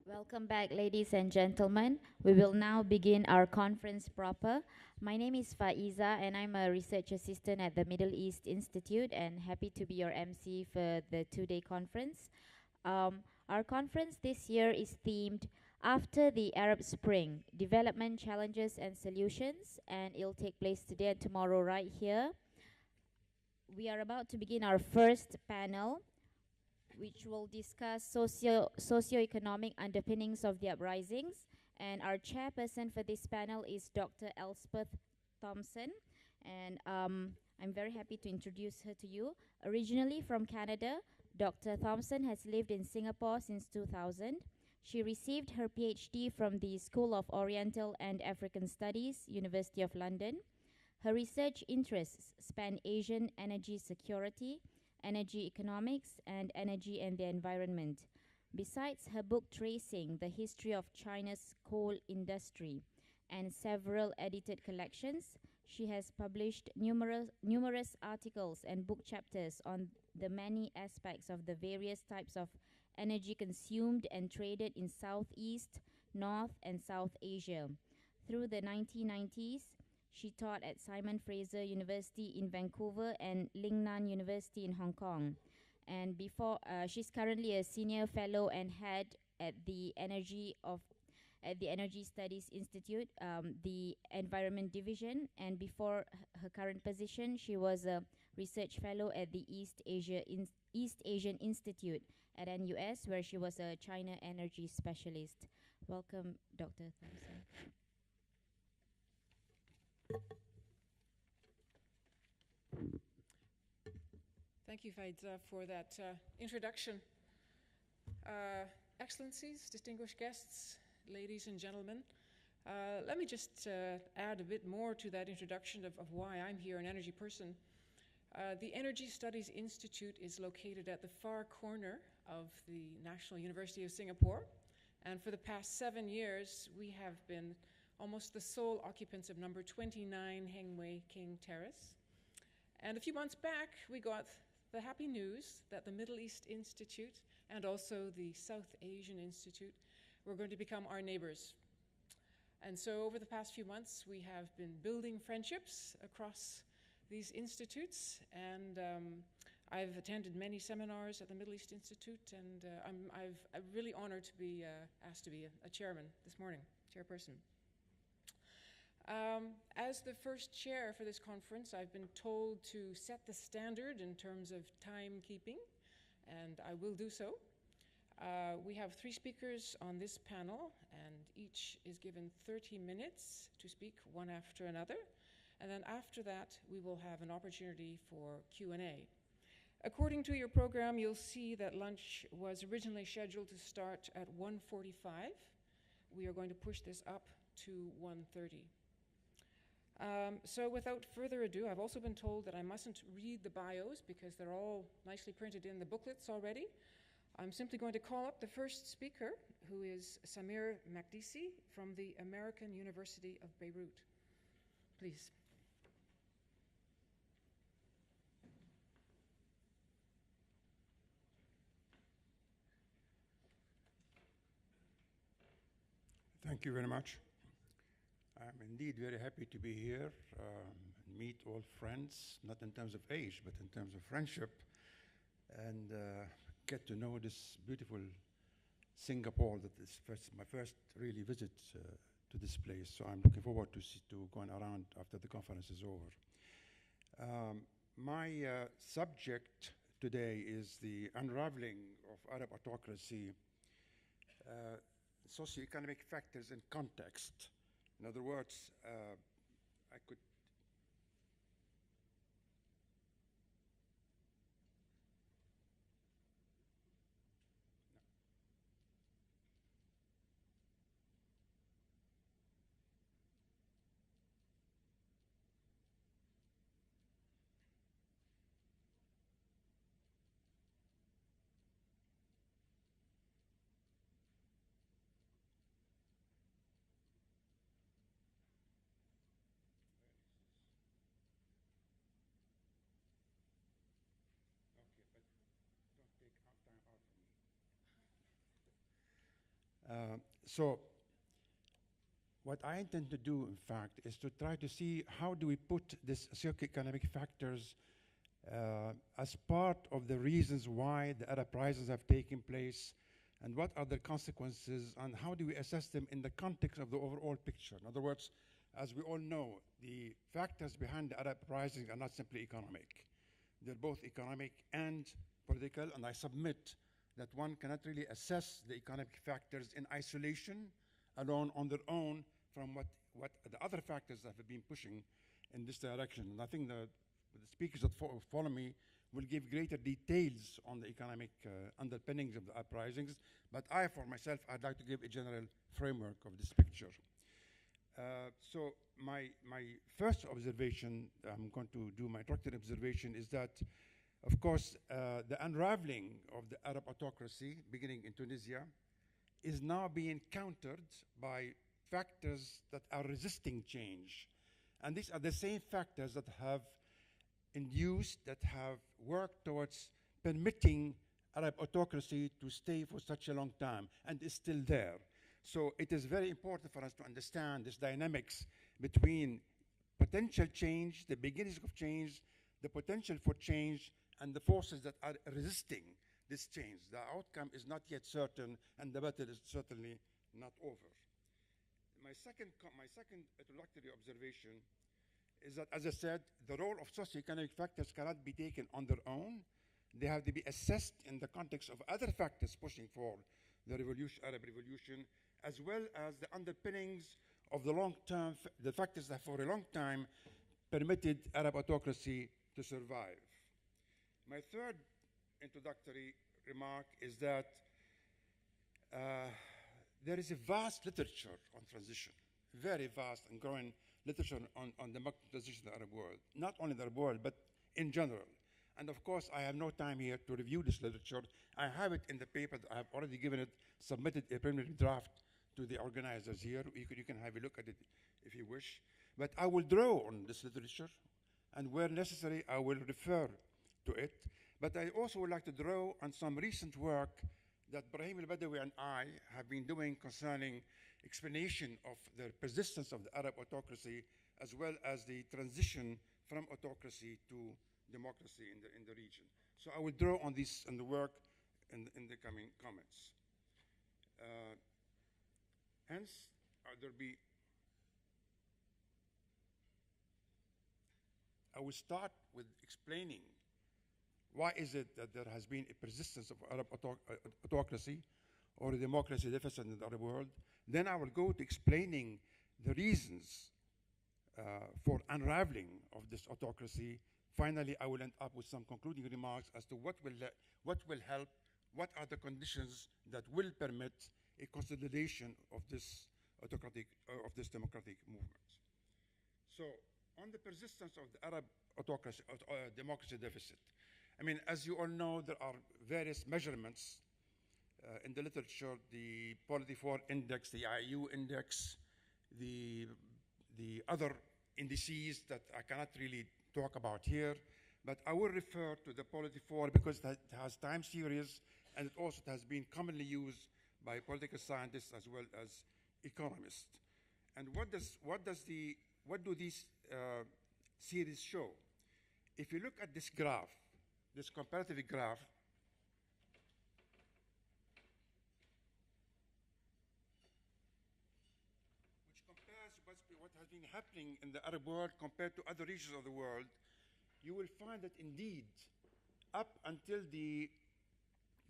Welcome back, ladies and gentlemen. We will now begin our conference proper. My name is Faiza, and I'm a research assistant at the Middle East Institute, and happy to be your MC for the two-day conference. Our conference this year is themed After the Arab Spring, Development Challenges and Solutions, and it'll take place today and tomorrow right here. We are about to begin our first panel, which will discuss socio-economic underpinnings of the uprisings. And our chairperson for this panel is Dr. Elspeth Thomson. And I'm very happy to introduce her to you. Originally from Canada, Dr. Thomson has lived in Singapore since 2000. She received her PhD from the School of Oriental and African Studies, University of London. Her research interests span Asian energy security, energy economics, and energy and the environment. Besides her book tracing the history of China's coal industry and several edited collections, she has published numerous articles and book chapters on the many aspects of the various types of energy consumed and traded in Southeast, North, and South Asia. Through the 1990s, she taught at Simon Fraser University in Vancouver and Lingnan University in Hong Kong. And she's currently a senior fellow and head at the Energy Studies Institute, the Environment Division. And before her current position, she was a research fellow at the East Asian Institute at NUS, where she was a China energy specialist. Welcome, Dr. Thomson. Thank you, Faiza, for that introduction. Excellencies, distinguished guests, ladies and gentlemen, let me just add a bit more to that introduction of why I'm here, an energy person. The Energy Studies Institute is located at the far corner of the National University of Singapore, and for the past 7 years, we have been almost the sole occupants of number 29 Heng Wei King Terrace. And a few months back, we got the happy news that the Middle East Institute and also the South Asian Institute were going to become our neighbors. And so over the past few months, we have been building friendships across these institutes, and I've attended many seminars at the Middle East Institute, and I'm really honored to be asked to be a chairman this morning, chairperson. As the first chair for this conference, I've been told to set the standard in terms of timekeeping, and I will do so. We have 3 speakers on this panel, and each is given 30 minutes to speak, one after another. And then after that, we will have an opportunity for Q&A. According to your program, you'll see that lunch was originally scheduled to start at 1:45. We are going to push this up to 1:30. So without further ado, I've also been told that I mustn't read the bios because they're all nicely printed in the booklets already. I'm simply going to call up the first speaker, who is Samir Makdisi from the American University of Beirut. Please. Thank you very much. I'm indeed very happy to be here and meet all friends, not in terms of age, but in terms of friendship, and get to know this beautiful Singapore that is my first really visit to this place. So I'm looking forward to going around after the conference is over. My subject today is the unraveling of Arab autocracy, socioeconomic factors and context. In other words, I could So what I intend to do, in fact, is to try to see how do we put these socio-economic factors as part of the reasons why the Arab Uprisings have taken place, and what are the consequences, and how do we assess them in the context of the overall picture. In other words, as we all know, the factors behind the Arab Uprisings are not simply economic. They're both economic and political, and I submit that one cannot really assess the economic factors in isolation, alone, on their own, from what the other factors that have been pushing in this direction. And I think the speakers that follow me will give greater details on the economic underpinnings of the uprisings, but I, for myself, I'd like to give a general framework of this picture. So my first observation, I'm going to do my introductory observation, is that, of course, the unraveling of the Arab autocracy, beginning in Tunisia, is now being countered by factors that are resisting change. And these are the same factors that have induced, that have worked towards permitting Arab autocracy to stay for such a long time, and is still there. So it is very important for us to understand this dynamics between potential change, the beginnings of change, the potential for change, and the forces that are resisting this change. The outcome is not yet certain, and the battle is certainly not over. My second introductory observation is that, as I said, the role of socioeconomic factors cannot be taken on their own. They have to be assessed in the context of other factors pushing for the Arab revolution, as well as the underpinnings of the long-term, the factors that for a long time permitted Arab autocracy to survive. My third introductory remark is that there is a vast literature on transition, very vast and growing literature on the transition in the Arab world, not only the Arab world, but in general. And of course, I have no time here to review this literature. I have it in the paper. I have already given it, submitted a preliminary draft to the organizers here. You can have a look at it if you wish. But I will draw on this literature, and where necessary, I will refer to it. But I also would like to draw on some recent work that Brahim al-Badawi and I have been doing concerning explanation of the persistence of the Arab autocracy, as well as the transition from autocracy to democracy in the region. So I will draw on this and the work in the coming comments. Hence, I will start with explaining why is it that there has been a persistence of Arab autocracy or a democracy deficit in the Arab world. Then I will go to explaining the reasons for unraveling of this autocracy. Finally, I will end up with some concluding remarks as to what will help, what are the conditions that will permit a consolidation of this democratic movement. So, on the persistence of the Arab autocracy, democracy deficit, I mean, as you all know, there are various measurements in the literature, the Polity 4 Index, the IU Index, the other indices that I cannot really talk about here, but I will refer to the Polity 4 because it has time series, and it also has been commonly used by political scientists as well as economists. And what do these series show? If you look at this graph, this comparative graph, which compares what has been happening in the Arab world compared to other regions of the world, you will find that indeed, up until the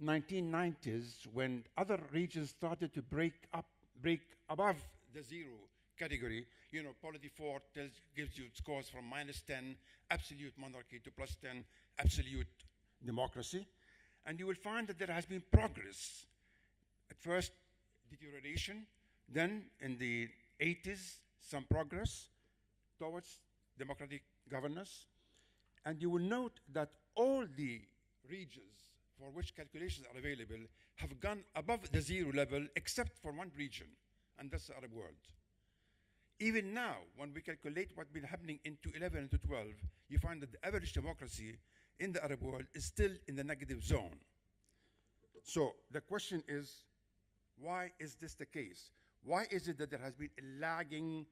1990s, when other regions started to break above the zero category, you know, Polity 4 gives you scores from -10, absolute monarchy, to +10, absolute democracy. And you will find that there has been progress. At first, deterioration, then in the 80s, some progress towards democratic governance. And you will note that all the regions for which calculations are available have gone above the zero level, except for one region, and that's the Arab world. Even now, when we calculate what's been happening in 2011 and 2012, you find that the average democracy in the Arab world is still in the negative zone. So the question is, Why is this the case? Why is it that there has been a lagging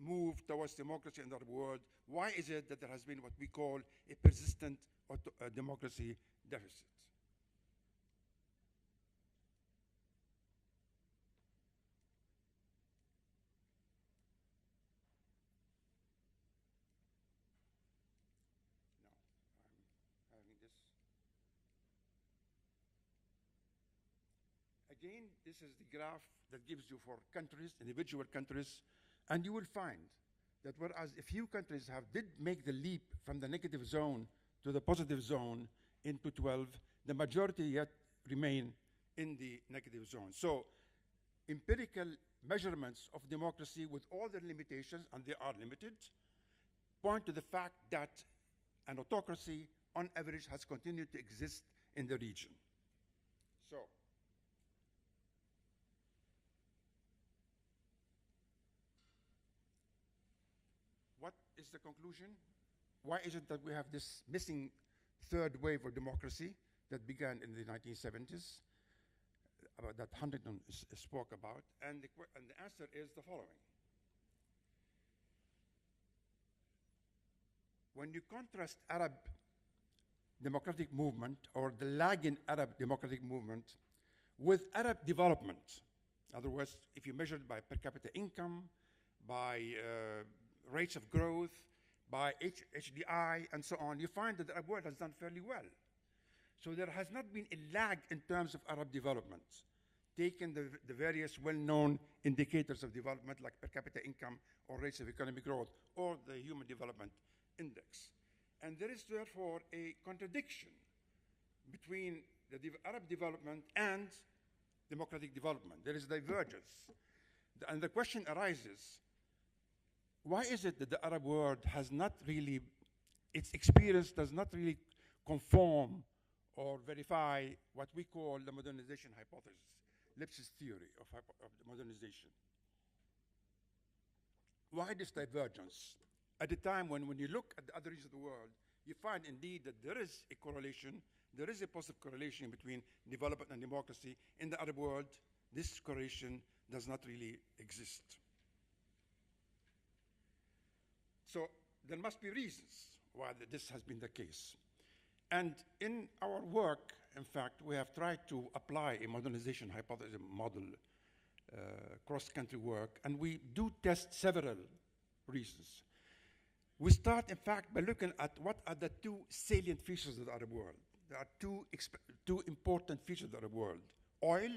move towards democracy in the Arab world? Why is it that there has been what we call a persistent democracy deficit? No, I'm having this. Again, this is the graph that gives you for countries, individual countries, and you will find that whereas a few countries did make the leap from the negative zone to the positive zone in 2012, the majority yet remain in the negative zone. So empirical measurements of democracy with all their limitations, and they are limited, point to the fact that an autocracy on average has continued to exist in the region. So what is the conclusion? Why is it that we have this missing third wave of democracy that began in the 1970s, that Huntington spoke about? And the answer is the following. When you contrast Arab democratic movement, or the lagging Arab democratic movement, with Arab development, in other words, if you measure it by per capita income, by rates of growth, by HDI, and so on, you find that the Arab world has done fairly well. So there has not been a lag in terms of Arab development. Taken the various well-known indicators of development like per capita income or rates of economic growth or the Human Development Index. And there is therefore a contradiction between the Arab development and democratic development. There is divergence. And the question arises, why is it that the Arab world has not really, its experience does not really conform or verify what we call the modernization hypothesis, Lips's theory of modernization? Why this divergence? At a time when you look at the other regions of the world, you find indeed that there is a correlation, there is a positive correlation between development and democracy. In the Arab world, this correlation does not really exist. So there must be reasons why this has been the case. And in our work, in fact, we have tried to apply a modernization hypothesis model, cross-country work, and we do test several reasons. We start, in fact, by looking at what are the two salient features of the Arab world. There are two important features of the Arab world: oil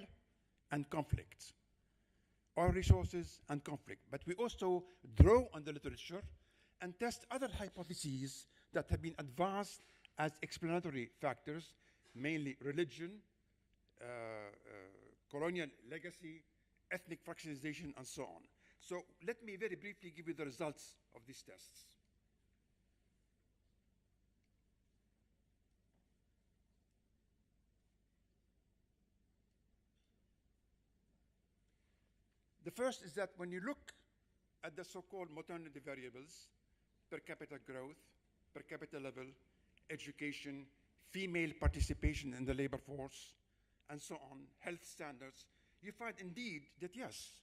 and conflict. Oil resources and conflict. But we also draw on the literature and test other hypotheses that have been advanced as explanatory factors, mainly religion, colonial legacy, ethnic fractionalization, and so on. So let me very briefly give you the results of these tests. The first is that when you look at the so-called modernity variables, per capita growth, per capita level, education, female participation in the labor force, and so on, health standards, you find indeed that yes,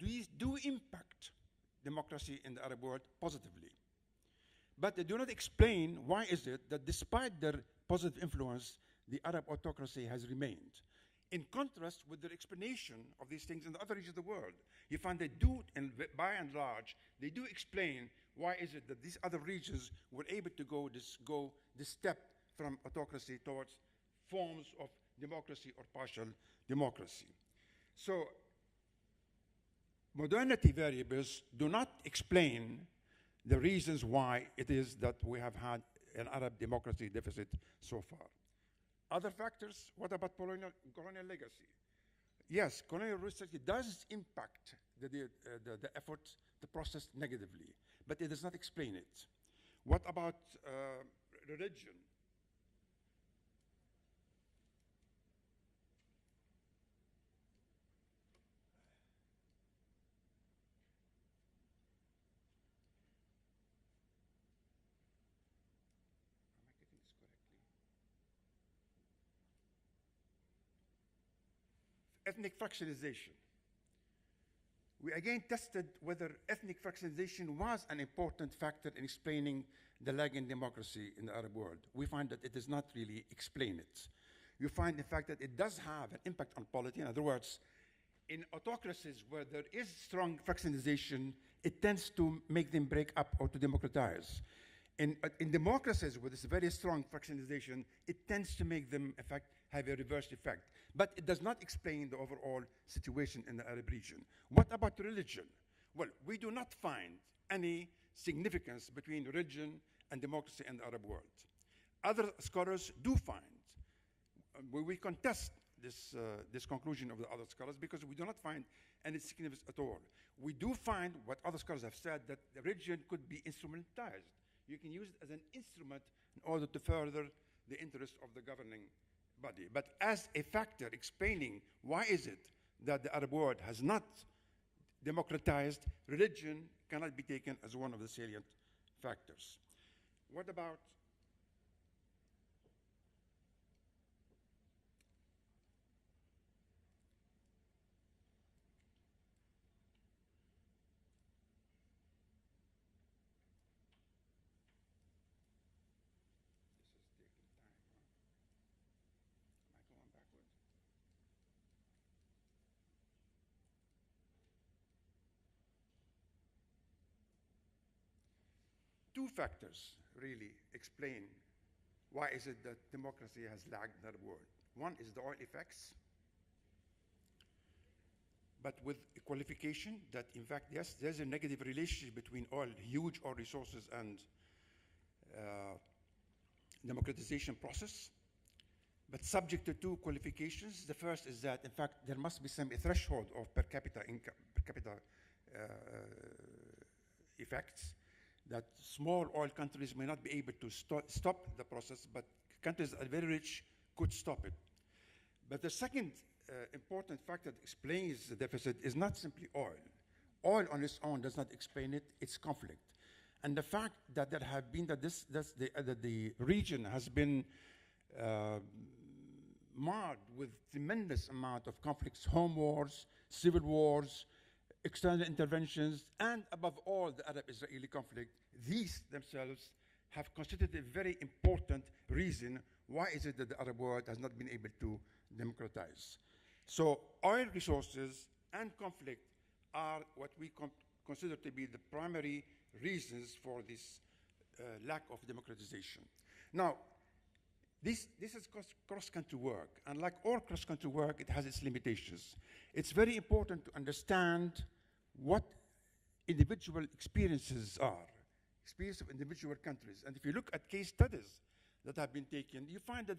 these do impact democracy in the Arab world positively. But they do not explain why is it that despite their positive influence, the Arab autocracy has remained. In contrast with their explanation of these things in the other regions of the world, you find they do, and by and large, they do explain why is it that these other regions were able to go this step from autocracy towards forms of democracy or partial democracy. So modernity variables do not explain the reasons why it is that we have had an Arab democracy deficit so far. Other factors, what about colonial legacy? Yes, colonial research does impact the effort, the process negatively, but it does not explain it. What about religion? ethnic fractionalization. We again tested whether ethnic fractionalization was an important factor in explaining the lag in democracy in the Arab world. We find that it does not really explain it. You find, in fact, that it does have an impact on polity. In other words, in autocracies where there is strong fractionalization, it tends to make them break up or to democratize. In democracies with this very strong fractionalization, it tends to make them, in fact, have a reverse effect. But it does not explain the overall situation in the Arab region. What about religion? Well, we do not find any significance between religion and democracy in the Arab world. Other scholars do find, we contest this conclusion of the other scholars because we do not find any significance at all. We do find what other scholars have said, that the religion could be instrumentalized. You can use it as an instrument in order to further the interests of the governing body. But as a factor explaining why is it that the Arab world has not democratized, religion cannot be taken as one of the salient factors. What about two factors really explain why is it that democracy has lagged in the world. One is the oil effects, but with a qualification that, in fact, yes, there's a negative relationship between oil, huge oil resources, and democratization process, but subject to two qualifications. The first is that, in fact, there must be some threshold of per capita income, per capita effects, that small oil countries may not be able to stop the process, but countries that are very rich could stop it. But the second important factor that explains the deficit is not simply oil. Oil on its own does not explain it, it's conflict. And the fact that there have been, that the region has been marred with tremendous amount of conflicts, home wars, civil wars, external interventions, and above all, the Arab-Israeli conflict, these themselves have constituted a very important reason why is it that the Arab world has not been able to democratize. So oil resources and conflict are what we consider to be the primary reasons for this lack of democratization. Now, this is cross-country work, and like all cross-country work, it has its limitations. It's very important to understand what individual experiences are, experience of individual countries. And if you look at case studies that have been taken, you find that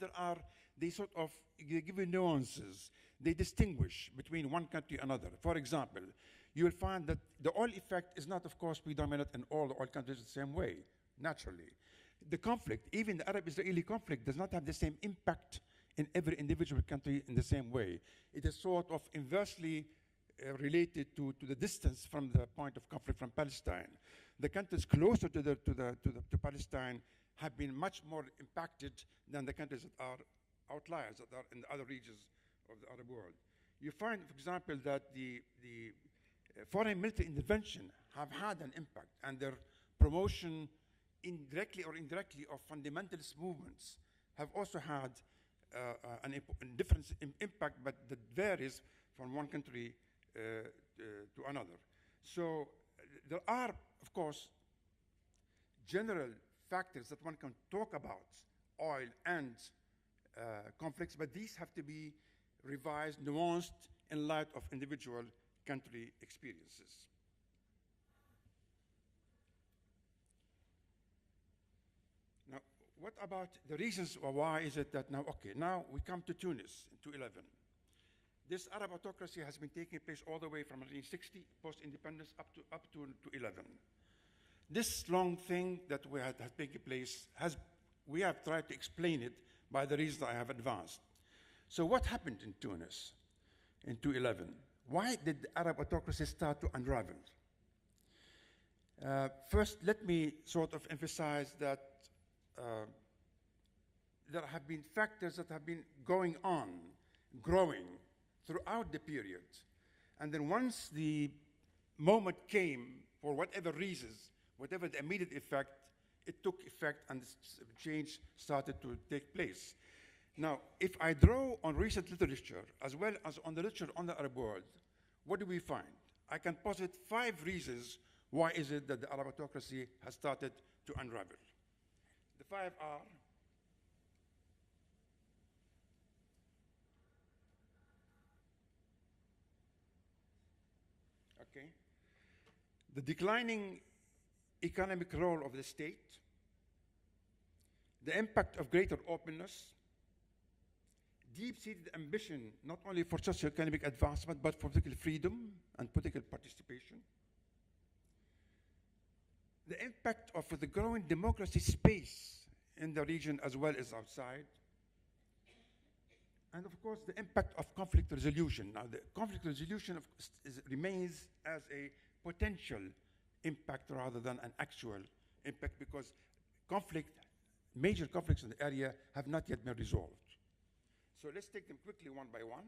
they give you nuances. They distinguish between one country and another. For example, you will find that the oil effect is not, of course, predominant in all the oil countries the same way, naturally. The conflict, even the Arab-Israeli conflict, does not have the same impact in every individual country in the same way. It is sort of inversely related to the distance from the point of conflict from Palestine. The countries closer to Palestine have been much more impacted than the countries that are outliers, that are in the other regions of the Arab world. You find, for example, that the foreign military intervention have had an impact, and their promotion indirectly or indirectly of fundamentalist movements have also had a different impact, but that varies from one country to another. So there are, of course, general factors that one can talk about oil and conflicts, but these have to be revised, nuanced in light of individual country experiences. Now, what about the reasons why is it that now, okay, now we come to Tunis in 2011. This Arab autocracy has been taking place all the way from 1960, post-independence, up to 11. This long thing that has taken place, we have tried to explain it by the reasons I have advanced. So what happened in Tunis in 2011? Why did the Arab autocracy start to unravel? First, let me sort of emphasize that there have been factors that have been going on, growing throughout the period. And then once the moment came, for whatever reasons, whatever the immediate effect, it took effect and change started to take place. Now, if I draw on recent literature, as well as on the literature on the Arab world, what do we find? I can posit 5 reasons why is it that the Arab autocracy has started to unravel. The 5 are: okay, the declining economic role of the state, the impact of greater openness, deep-seated ambition not only for socio-economic advancement but for political freedom and political participation, the impact of the growing democracy space in the region as well as outside, and of course the impact of conflict resolution. Now the conflict resolution remains as a potential impact rather than an actual impact, because major conflicts in the area have not yet been resolved. So let's take them quickly one by one.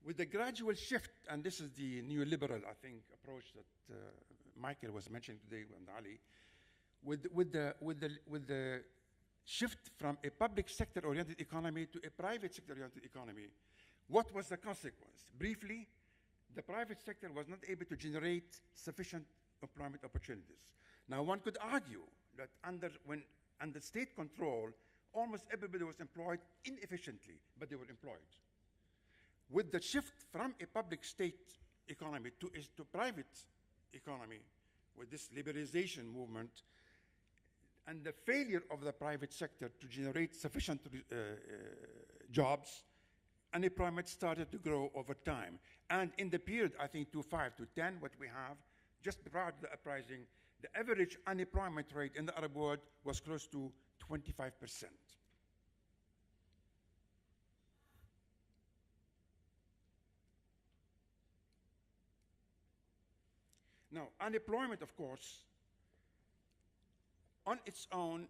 With the gradual shift, and this is the neoliberal, I think, approach that Michael was mentioning today and Ali, with the shift from a public sector-oriented economy to a private sector-oriented economy, what was the consequence? Briefly, the private sector was not able to generate sufficient employment opportunities. Now, one could argue that under state control, almost everybody was employed inefficiently, but they were employed. With the shift from a public state economy to private economy, with this liberalization movement, and the failure of the private sector to generate sufficient jobs, unemployment started to grow over time. And in the period, I think, 2005 to 2010, what we have, just prior to the uprising, the average unemployment rate in the Arab world was close to 25%. Now, unemployment, of course, on its own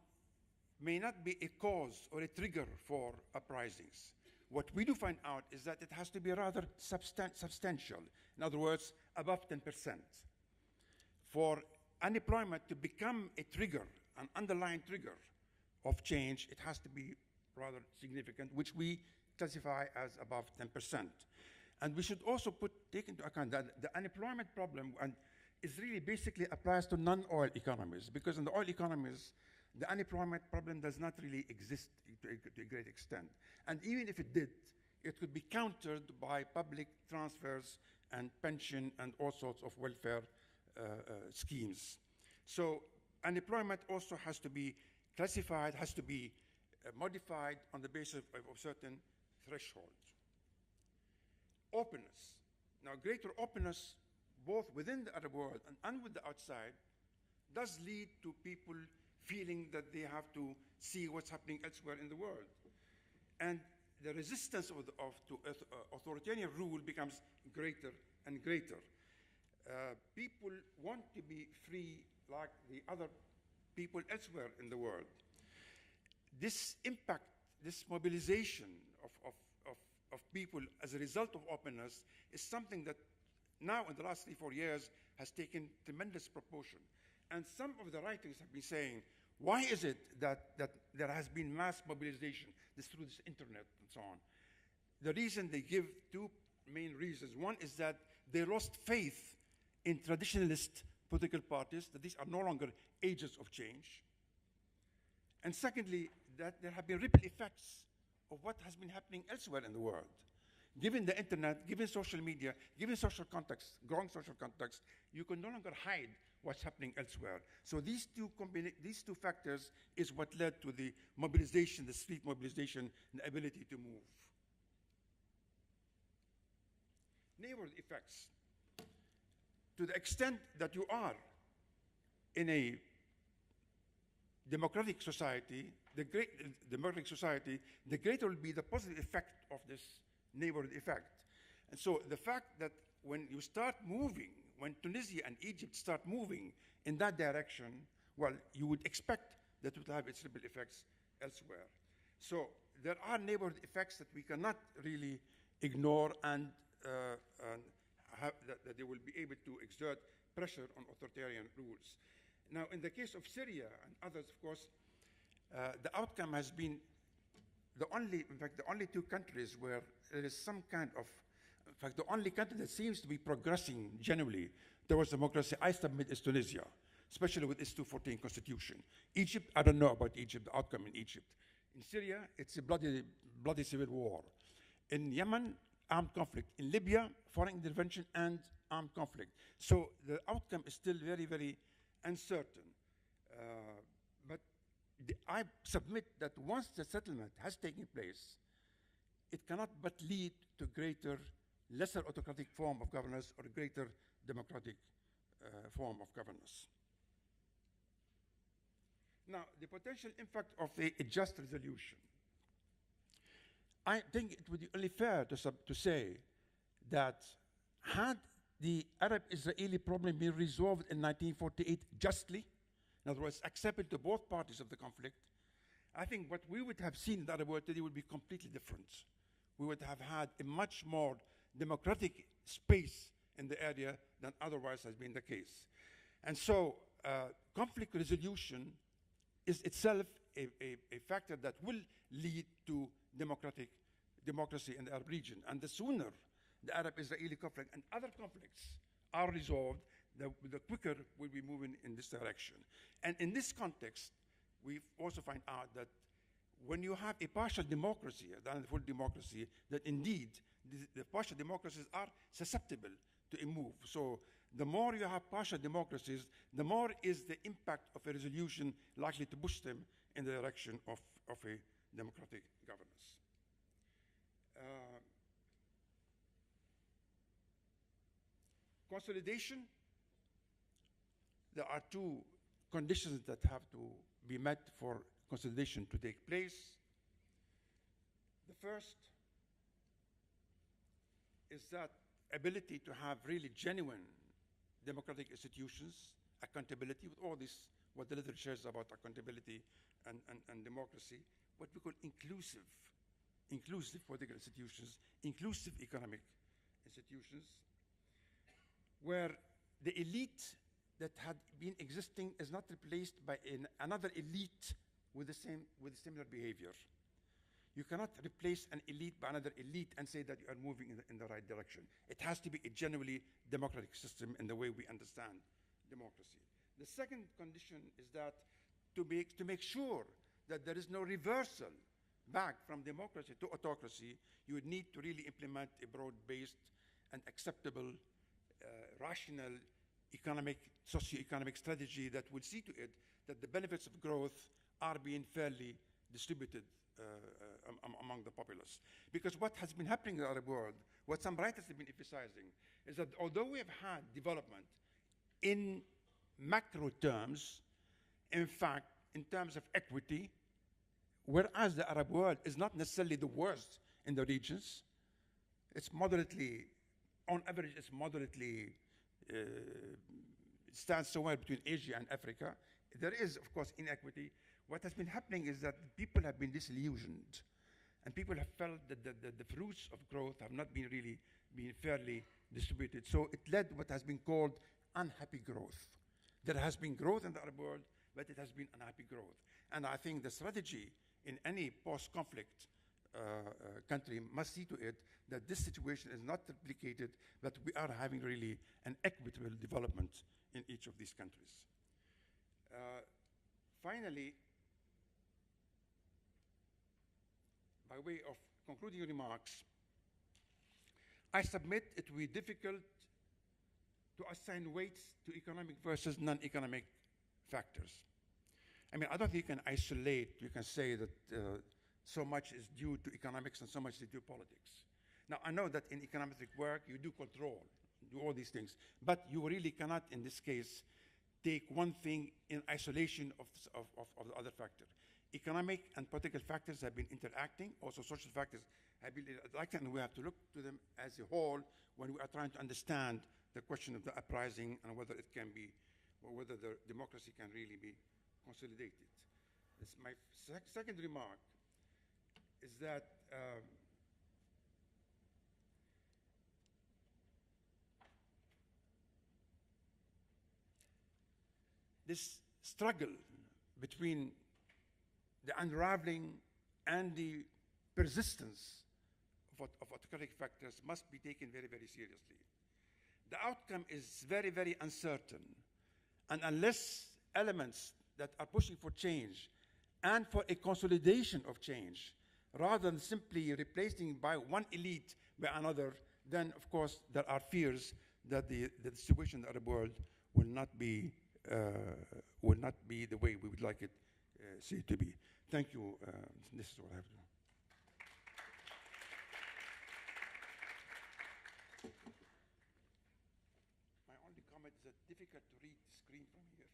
may not be a cause or a trigger for uprisings. What we do find out is that it has to be rather substantial. In other words, above 10%. For unemployment to become a trigger, an underlying trigger of change, it has to be rather significant, which we classify as above 10%. And we should also take into account that the unemployment problem is really basically applies to non-oil economies, because in the oil economies, the unemployment problem does not really exist to a great extent. And even if it did, it could be countered by public transfers and pension and all sorts of welfare schemes. So unemployment also has to be classified, has to be modified on the basis of certain thresholds. Openness. Now, greater openness, both within the Arab world and with the outside, does lead to people feeling that they have to see what's happening elsewhere in the world. And the resistance to authoritarian rule becomes greater and greater. People want to be free like the other people elsewhere in the world. This impact, this mobilization of people as a result of openness is something that now in the last 3-4 years has taken tremendous proportion. And some of the writings have been saying, why is it that there has been mass mobilization through this internet and so on? The reason they give 2 main reasons. One is that they lost faith in traditionalist political parties, that these are no longer agents of change. And secondly, that there have been ripple effects of what has been happening elsewhere in the world. Given the internet, given social media, given social context, growing social context, you can no longer hide what's happening elsewhere. So these two factors is what led to the mobilization, the street mobilization, and the ability to move. Neighborhood effects. To the extent that you are in a democratic society, the greater will be the positive effect of this neighborhood effect. And so the fact that when you start moving, when Tunisia and Egypt start moving in that direction, well, you would expect that it would have its ripple effects elsewhere. So there are neighborhood effects that we cannot really ignore, and that they will be able to exert pressure on authoritarian rules. Now, in the case of Syria and others, of course, the outcome has been in fact, the only two countries where there is some kind of, in fact, the only country that seems to be progressing generally towards democracy, I submit, is Tunisia, especially with its 214 constitution. Egypt, I don't know about Egypt, the outcome in Egypt. In Syria, it's a bloody civil war. In Yemen, armed conflict. In Libya, foreign intervention and armed conflict. So the outcome is still very, very uncertain. But I submit that once the settlement has taken place, it cannot but lead to greater, lesser autocratic form of governance or greater democratic form of governance. Now, the potential impact of a just resolution. I think it would be only fair to say that had the Arab-Israeli problem been resolved in 1948 justly, in other words, accepted to both parties of the conflict, I think what we would have seen in the Arab world today would be completely different. We would have had a much more democratic space in the area than otherwise has been the case. And so conflict resolution is itself a factor that will lead to democracy in the Arab region. And the sooner the Arab-Israeli conflict and other conflicts are resolved, the quicker we'll be moving in this direction. And in this context, we also find out that when you have a partial democracy, than a full democracy, that indeed the partial democracies are susceptible to a move. So the more you have partial democracies, the more is the impact of a resolution likely to push them in the direction of a democratic governance. Consolidation, there are two conditions that have to be met for consolidation to take place. The first is that ability to have really genuine democratic institutions, accountability, with all this, what the literature says about accountability and democracy, what we call inclusive political institutions, inclusive economic institutions, where the elite that had been existing is not replaced by another elite with similar behavior. You cannot replace an elite by another elite and say that you are moving in the right direction. It has to be a genuinely democratic system in the way we understand democracy. The second condition is that to make sure that there is no reversal back from democracy to autocracy, you would need to really implement a broad-based and acceptable, rational socio-economic strategy that will see to it that the benefits of growth are being fairly distributed among the populace. Because what has been happening in the Arab world, what some writers have been emphasizing, is that although we have had development in macro terms, in fact, in terms of equity, whereas the Arab world is not necessarily the worst in the regions, it's moderately, on average, it's moderately, stands somewhere between Asia and Africa. There is, of course, inequity. What has been happening is that people have been disillusioned, and people have felt that the fruits of growth have not been really been fairly distributed. So it led to what has been called unhappy growth. There has been growth in the Arab world, but it has been unhappy growth. And I think the strategy in any post-conflict country must see to it that this situation is not replicated, but we are having really an equitable development in each of these countries. Finally, by way of concluding remarks, I submit it will be difficult to assign weights to economic versus non-economic factors. I mean, I don't think you can isolate, you can say that so much is due to economics and so much is due to politics. Now, I know that in economic work, you do control, do all these things, but you really cannot, in this case, take one thing in isolation of the other factor. Economic and political factors have been interacting, also social factors have been interacting, and we have to look to them as a whole when we are trying to understand the question of the uprising and whether it can be, or whether the democracy can really be consolidated. It's my second remark is that this struggle between the unraveling and the persistence of autocratic factors must be taken very, very seriously. The outcome is very, very uncertain. And unless elements that are pushing for change and for a consolidation of change, rather than simply replacing by one elite by another, then of course there are fears that the situation in the Arab world will not be the way we would like it see it to be. Thank you. This is what I have to do. My only comment is that it's difficult to read the screen from here.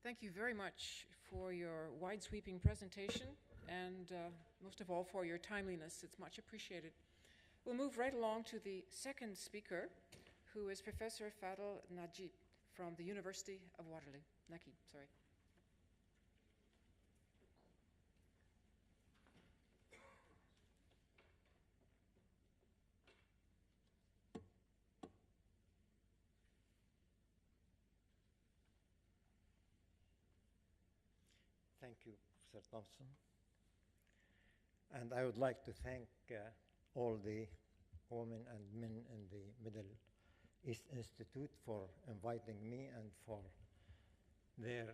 Thank you very much for your wide-sweeping presentation and most of all for your timeliness. It's much appreciated. We'll move right along to the second speaker, who is Professor Fadle al-Naqib from the University of Waterloo. Naqib, sorry. Thank you, Professor Thomson. And I would like to thank all the women and men in the Middle East Institute for inviting me and for their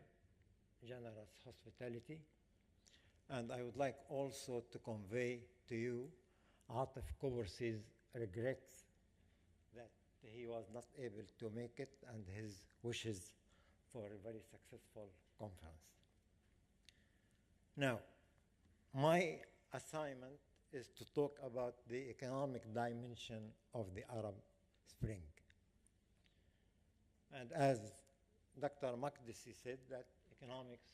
generous hospitality. And I would like also to convey to you Atif Kubursi's regrets that he was not able to make it and his wishes for a very successful conference. Now, my assignment is to talk about the economic dimension of the Arab Spring. And as Dr. Makdisi said, that economics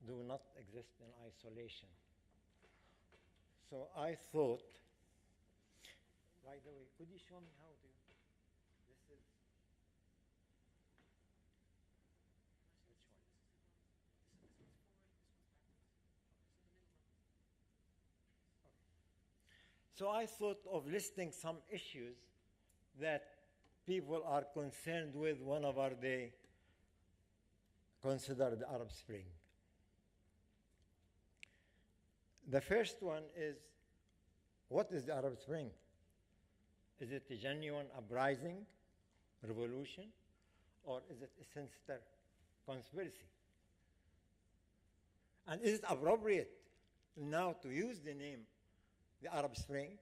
do not exist in isolation. So I thought, by the way, could you show me how to, this is, which one? So I thought of listing some issues that people are concerned with whenever they consider the Arab Spring. The first one is, what is the Arab Spring? Is it a genuine uprising, revolution, or is it a sinister conspiracy? And is it appropriate now to use the name the Arab Spring?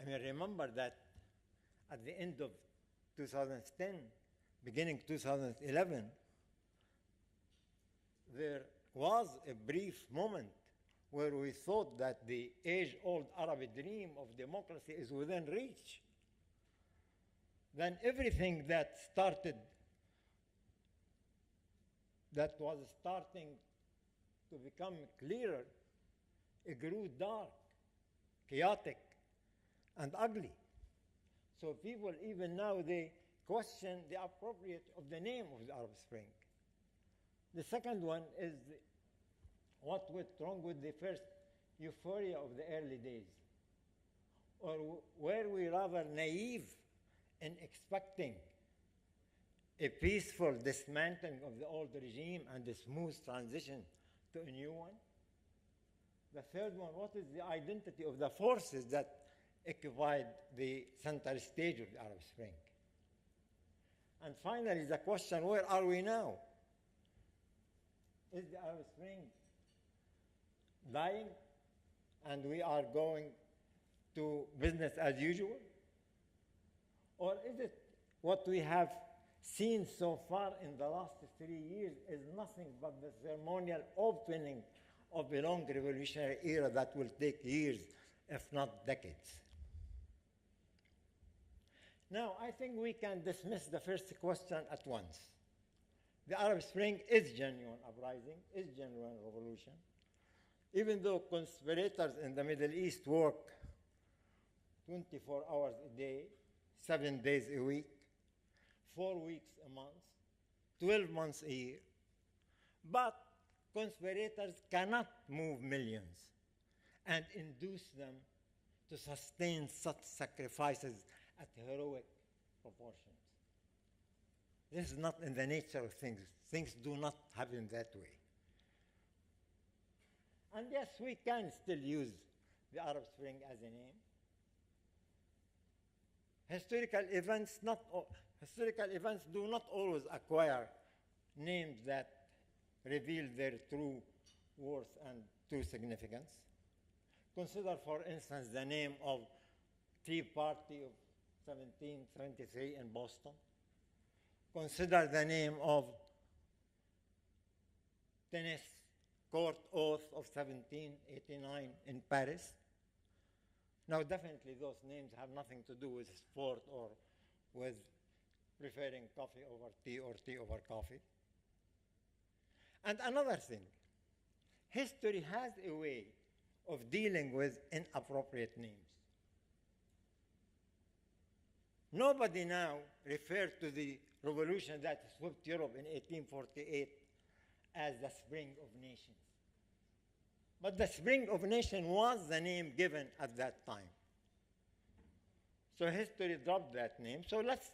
I mean, remember that at the end of 2010, beginning 2011, there was a brief moment where we thought that the age-old Arab dream of democracy is within reach. Then everything that was starting to become clearer, it grew dark, chaotic, and ugly. So people even now, they question the appropriate of the name of the Arab Spring. The second one is what went wrong with the first euphoria of the early days? Or were we rather naive in expecting a peaceful dismantling of the old regime and a smooth transition to a new one? The third one, what is the identity of the forces that occupied the center stage of the Arab Spring? And finally, the question, where are we now? Is the Arab Spring dying and we are going to business as usual? Or is it what we have seen so far in the last 3 years is nothing but the ceremonial opening of a long revolutionary era that will take years, if not decades? Now, I think we can dismiss the first question at once. The Arab Spring is genuine uprising, is genuine revolution. Even though conspirators in the Middle East work 24 hours a day, 7 days a week, 4 weeks a month, 12 months a year. But conspirators cannot move millions and induce them to sustain such sacrifices at heroic proportions. This is not in the nature of things. Things do not happen that way. And yes, we can still use the Arab Spring as a name. Historical events do not always acquire names that reveal their true worth and true significance. Consider, for instance, the name of Tea Party of 1773 in Boston. Consider the name of Tennis Court Oath of 1789 in Paris. Now, definitely those names have nothing to do with sport or with preferring coffee over tea or tea over coffee. And another thing, history has a way of dealing with inappropriate names. Nobody now refers to the revolution that swept Europe in 1848 as the Spring of Nations. But the Spring of Nations was the name given at that time. So history dropped that name. So let's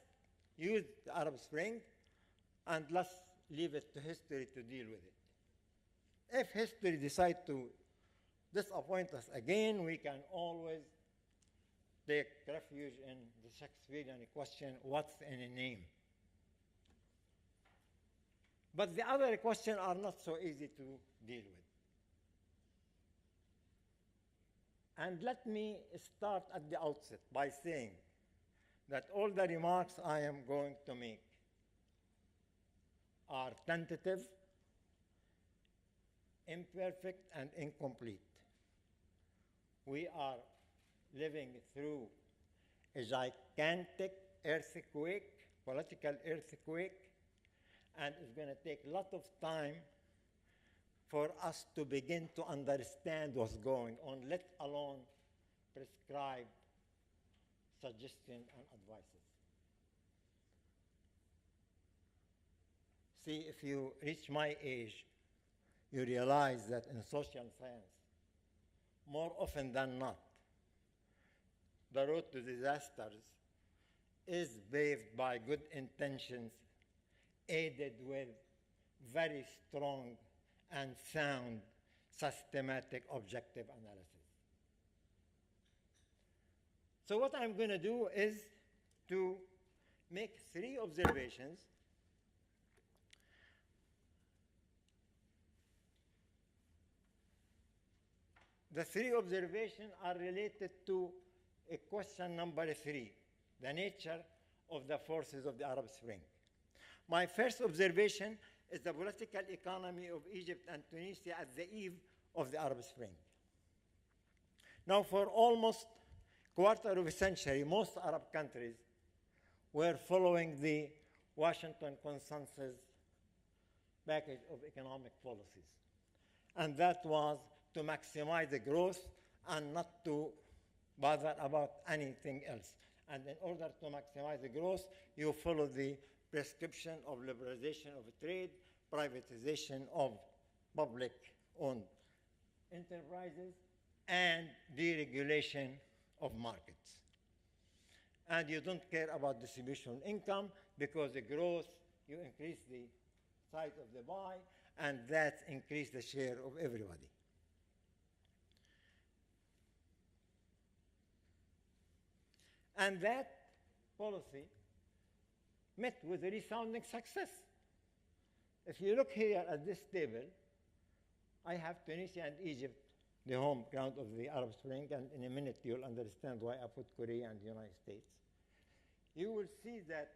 use the Arab Spring and let's leave it to history to deal with it. If history decides to disappoint us again, we can always take refuge in the Shakespearean question, what's in a name? But the other questions are not so easy to deal with. And let me start at the outset by saying that all the remarks I am going to make are tentative, imperfect, and incomplete. We are living through a gigantic earthquake, political earthquake, and it's going to take a lot of time for us to begin to understand what's going on, let alone prescribe suggestions and advices. See, if you reach my age, you realize that in social science, more often than not, the road to disasters is paved by good intentions, aided with very strong and sound systematic objective analysis. So what I'm going to do is to make 3 observations The 3 observations are related to a question number 3, the nature of the forces of the Arab Spring. My first observation is the political economy of Egypt and Tunisia at the eve of the Arab Spring. Now, for almost a quarter of a century, most Arab countries were following the Washington Consensus package of economic policies. And that was to maximize the growth and not to bother about anything else. And in order to maximize the growth, you follow the prescription of liberalization of trade, privatization of public-owned enterprises, and deregulation of markets. And you don't care about distribution of income because the growth, you increase the size of the pie, and that increases the share of everybody. And that policy met with a resounding success. If you look here at this table, I have Tunisia and Egypt, the home ground of the Arab Spring, and in a minute you'll understand why I put Korea and the United States. You will see that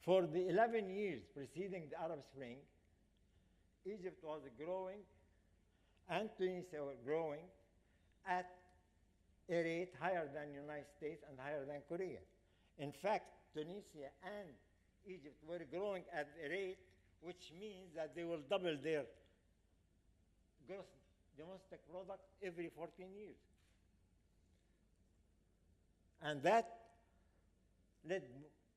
for the 11 years preceding the Arab Spring, Egypt was growing and Tunisia were growing at a rate higher than the United States and higher than Korea. In fact, Tunisia and Egypt were growing at a rate which means that they will double their gross domestic product every 14 years. And that led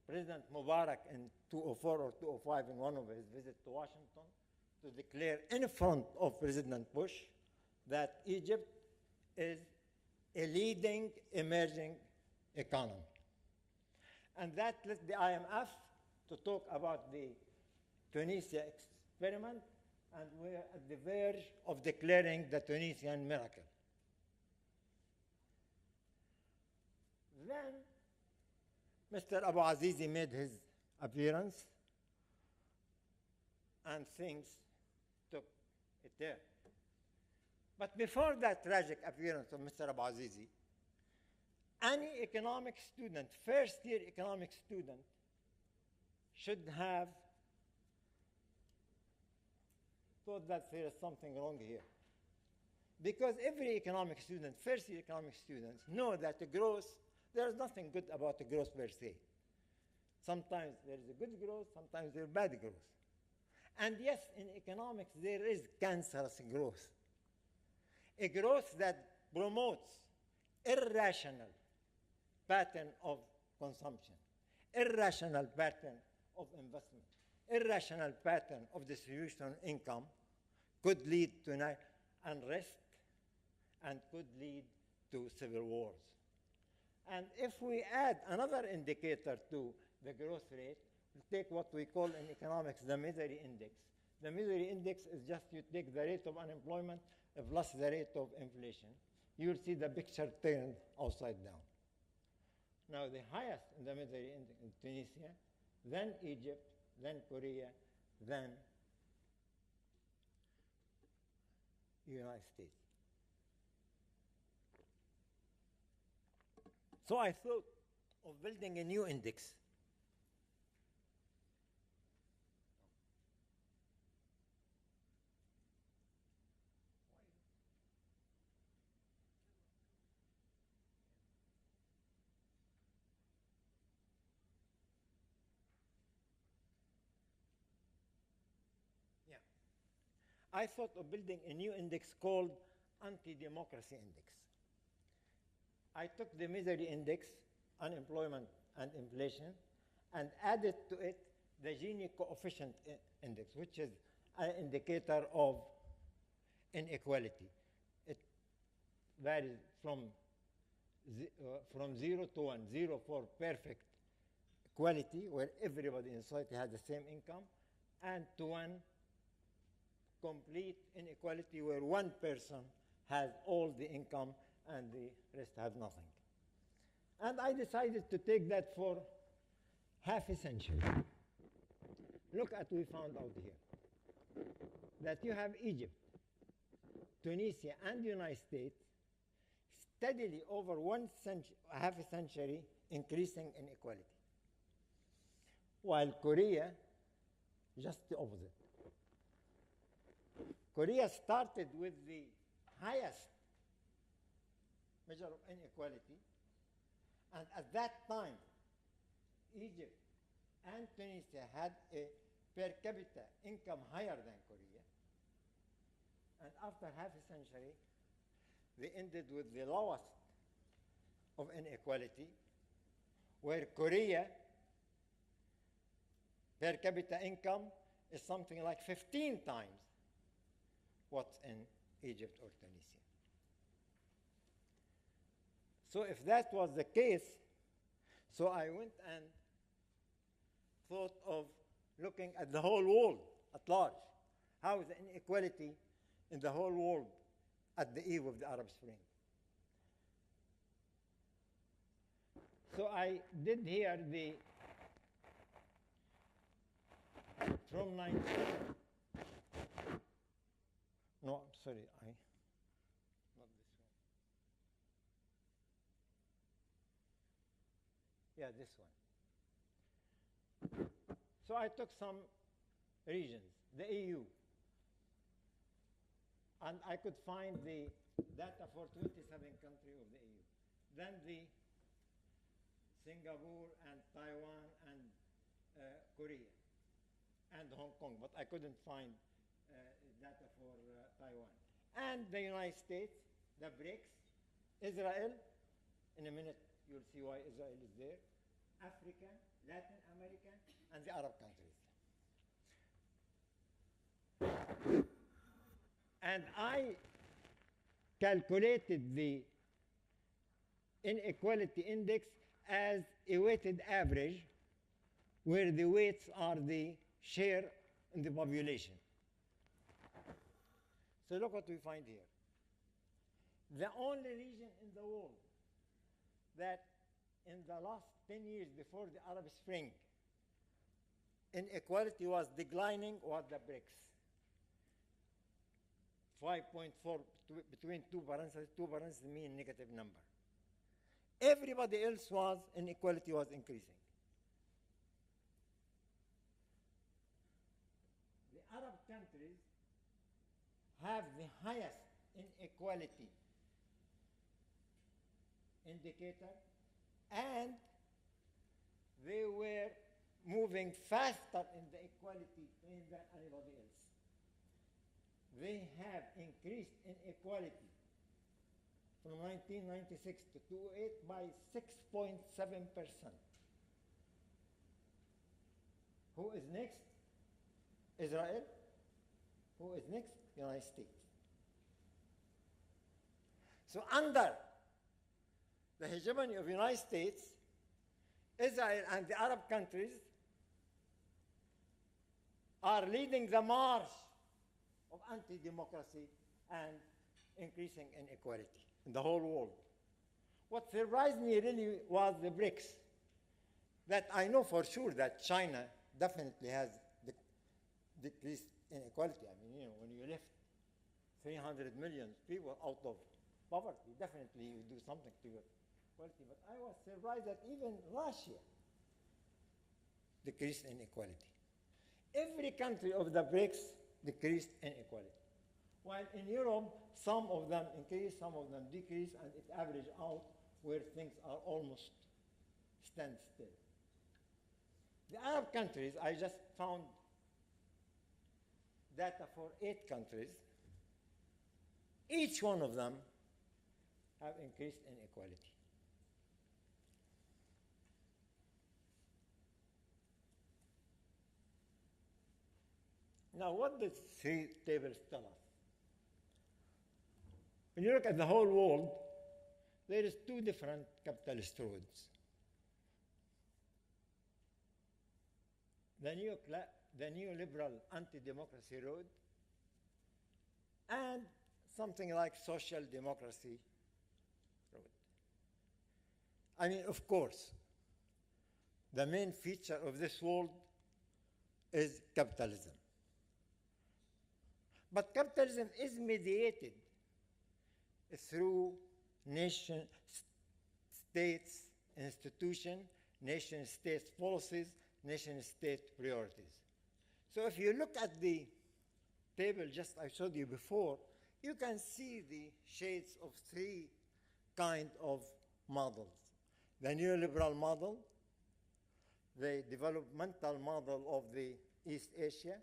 President Mubarak in 2004 or 2005 in one of his visits to Washington to declare in front of President Bush that Egypt is a leading emerging economy. And that led the IMF to talk about the Tunisia experiment, and we're at the verge of declaring the Tunisian miracle. Then Mr. Abu Azizi made his appearance, and things took a turn. But before that tragic appearance of Mr. Abu Azizi, any economic student, first-year economic student, should have thought that there is something wrong here. Because every economic student, first-year economic students, know that the growth, there is nothing good about the growth per se. Sometimes there is a good growth, sometimes there is bad growth. And yes, in economics, there is cancerous growth. A growth that promotes irrational pattern of consumption, irrational pattern of investment, irrational pattern of distribution of income could lead to unrest and could lead to civil wars. And if we add another indicator to the growth rate, we take what we call in economics the misery index. The misery index is just you take the rate of unemployment plus the rate of inflation. You'll see the picture turned upside down. Now, the highest in the misery index in Tunisia, then Egypt, then Korea, then United States. So I thought of building a new index. I thought of building a new index called anti-democracy index. I took the misery index, unemployment and inflation, and added to it the Gini coefficient index, which is an indicator of inequality. It varies from 0 to 1, 0 for perfect equality, where everybody in society has the same income, and to 1, complete inequality, where one person has all the income and the rest have nothing. And I decided to take that for half a century. Look at what we found out here. That you have Egypt, Tunisia, and the United States steadily over half a century increasing inequality. While Korea, just the opposite. Korea started with the highest measure of inequality, and at that time, Egypt and Tunisia had a per capita income higher than Korea, and after half a century, they ended with the lowest of inequality, where Korea per capita income is something like 15 times what's in Egypt or Tunisia. So if that was the case, so I went and thought of looking at the whole world at large. How is the inequality in the whole world at the eve of the Arab Spring? So I did here the from 19. No, I'm sorry, not this one. Yeah, this one. So I took some regions, the EU, and I could find the data for 27 countries of the EU. Then the Singapore and Taiwan and Korea and Hong Kong, but I couldn't find data for Taiwan. And the United States, the BRICS, Israel, in a minute you'll see why Israel is there, Africa, Latin America, and the Arab countries. And I calculated the inequality index as a weighted average, where the weights are the share in the population. So look what we find here. The only region in the world that in the last 10 years before the Arab Spring, inequality was declining was the BRICS. 5.4 between two parentheses mean negative number. Everybody else was, inequality was increasing. The Arab countries have the highest inequality indicator, and they were moving faster in the equality trend than anybody else. They have increased inequality from 1996 to 2008 by 6.7%. Who is next? Israel. Who is next? United States. So under the hegemony of the United States, Israel and the Arab countries are leading the march of anti-democracy and increasing inequality in the whole world. What surprised me really was the BRICS. That I know for sure that China definitely has decreased inequality. I mean, when you lift 300 million people out of poverty, definitely you do something to your equality. But I was surprised that even Russia decreased inequality. Every country of the BRICS decreased inequality. While in Europe, some of them increased, some of them decreased, and it averaged out where things are almost standstill. The Arab countries, I just found data for 8 countries. Each one of them have increased inequality. Now, what does three tables tell us? When you look at the whole world, there is 2 different capitalist roads. The neoliberal anti-democracy road and something like social democracy road. I mean, of course, the main feature of this world is capitalism. But capitalism is mediated through nation states institution, nation states policies, nation state priorities. So if you look at the table just I showed you before, you can see the shades of 3 kinds of models. The neoliberal model, the developmental model of the East Asia,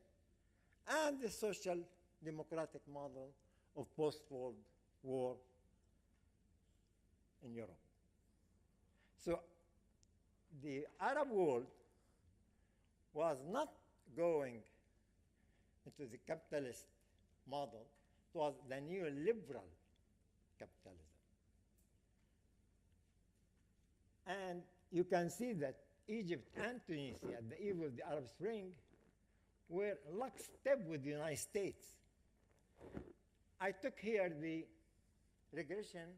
and the social democratic model of post-World War in Europe. So the Arab world was not going into the capitalist model, it was the neoliberal capitalism. And you can see that Egypt and Tunisia, at the eve of the Arab Spring, were lockstep with the United States. I took here the regression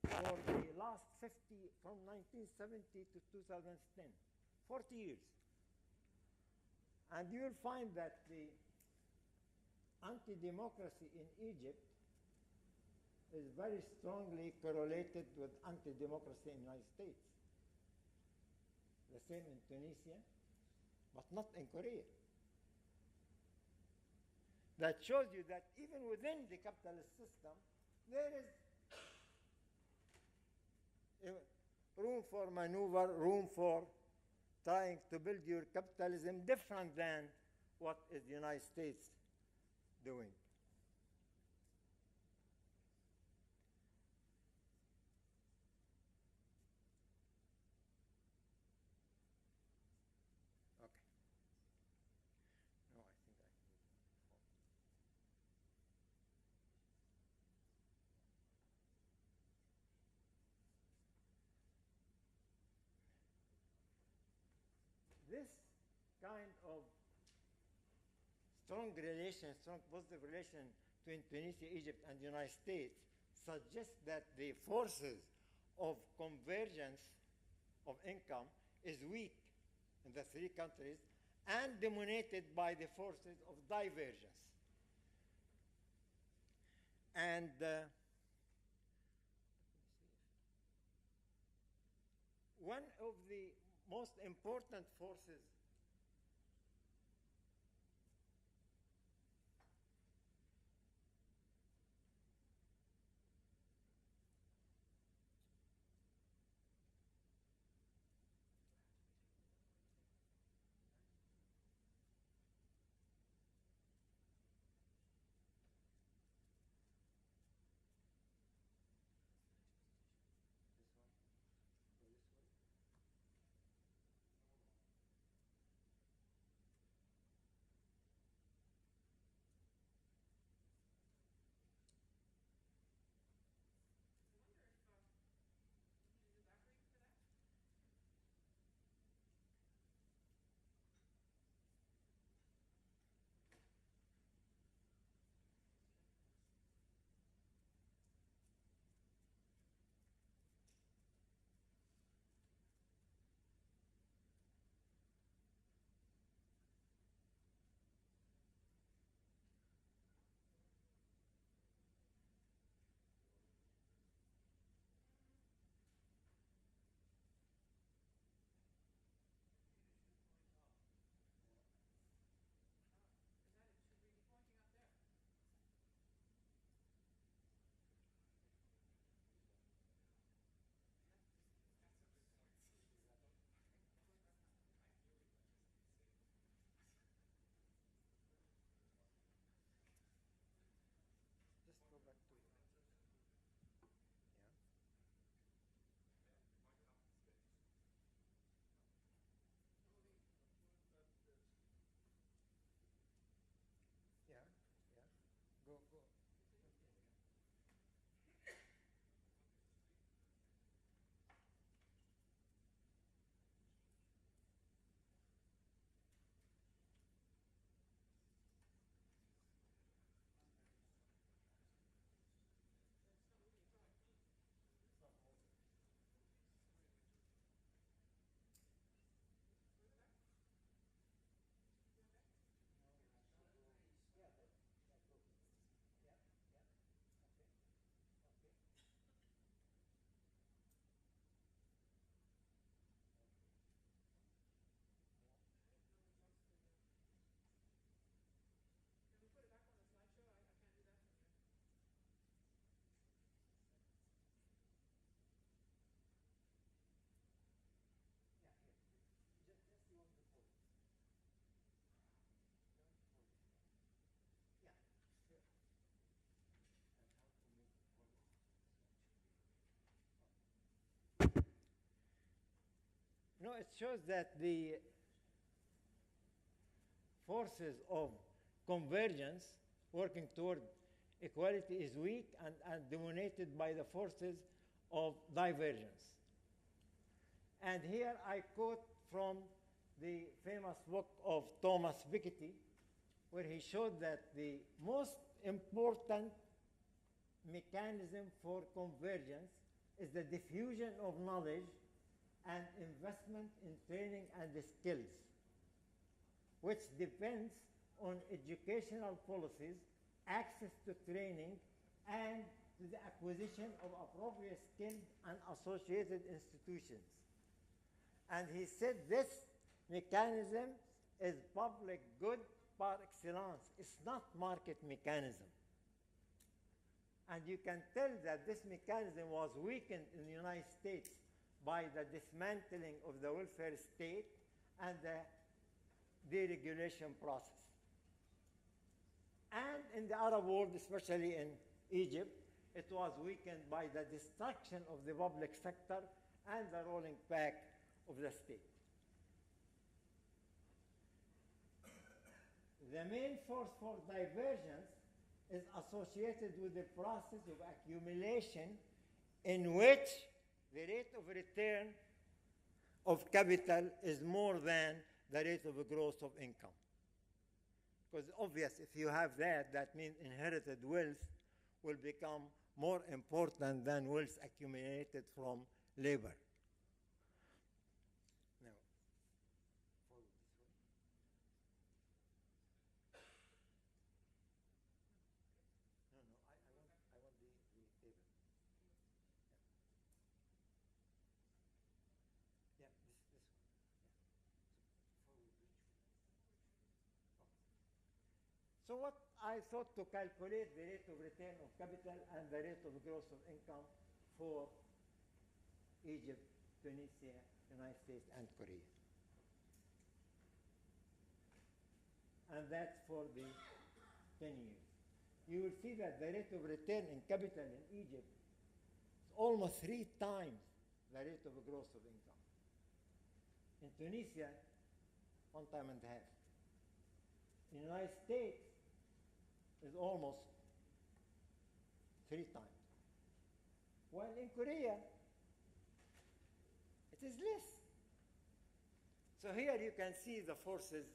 for the last 50, from 1970 to 2010, 40 years. And you'll find that the anti-democracy in Egypt is very strongly correlated with anti-democracy in the United States. The same in Tunisia, but not in Korea. That shows you that even within the capitalist system, there is room for maneuver, room for trying to build your capitalism different than what is the United States doing. Okay. No, I think I need strong relation, strong positive relation between Tunisia, Egypt, and the United States suggests that the forces of convergence of income is weak in the three countries and dominated by the forces of divergence. And one of the most important forces no, it shows that the forces of convergence working toward equality is weak and dominated by the forces of divergence. And here I quote from the famous book of Thomas Piketty, where he showed that the most important mechanism for convergence is the diffusion of knowledge and investment in training and the skills, which depends on educational policies, access to training, and to the acquisition of appropriate skills and associated institutions. And he said this mechanism is public good par excellence. It's not market mechanism. And you can tell that this mechanism was weakened in the United States by the dismantling of the welfare state and the deregulation process. And in the Arab world, especially in Egypt, it was weakened by the destruction of the public sector and the rolling back of the state. The main force for divergence is associated with the process of accumulation in which the rate of return of capital is more than the rate of growth of income. Because obvious, if you have that, that means inherited wealth will become more important than wealth accumulated from labor. Now, follow this one. No, no, I want the table. Yeah, this one. Yeah. Follow which one? So what I thought to calculate the rate of return of capital and the rate of growth of income for Egypt, Tunisia, United States, and Korea. And that's for the 10 years. You will see that the rate of return in capital in Egypt is almost 3 times the rate of growth of income. In Tunisia, 1.5 times. In the United States, is almost 3 times. While in Korea, it is less. So here you can see the forces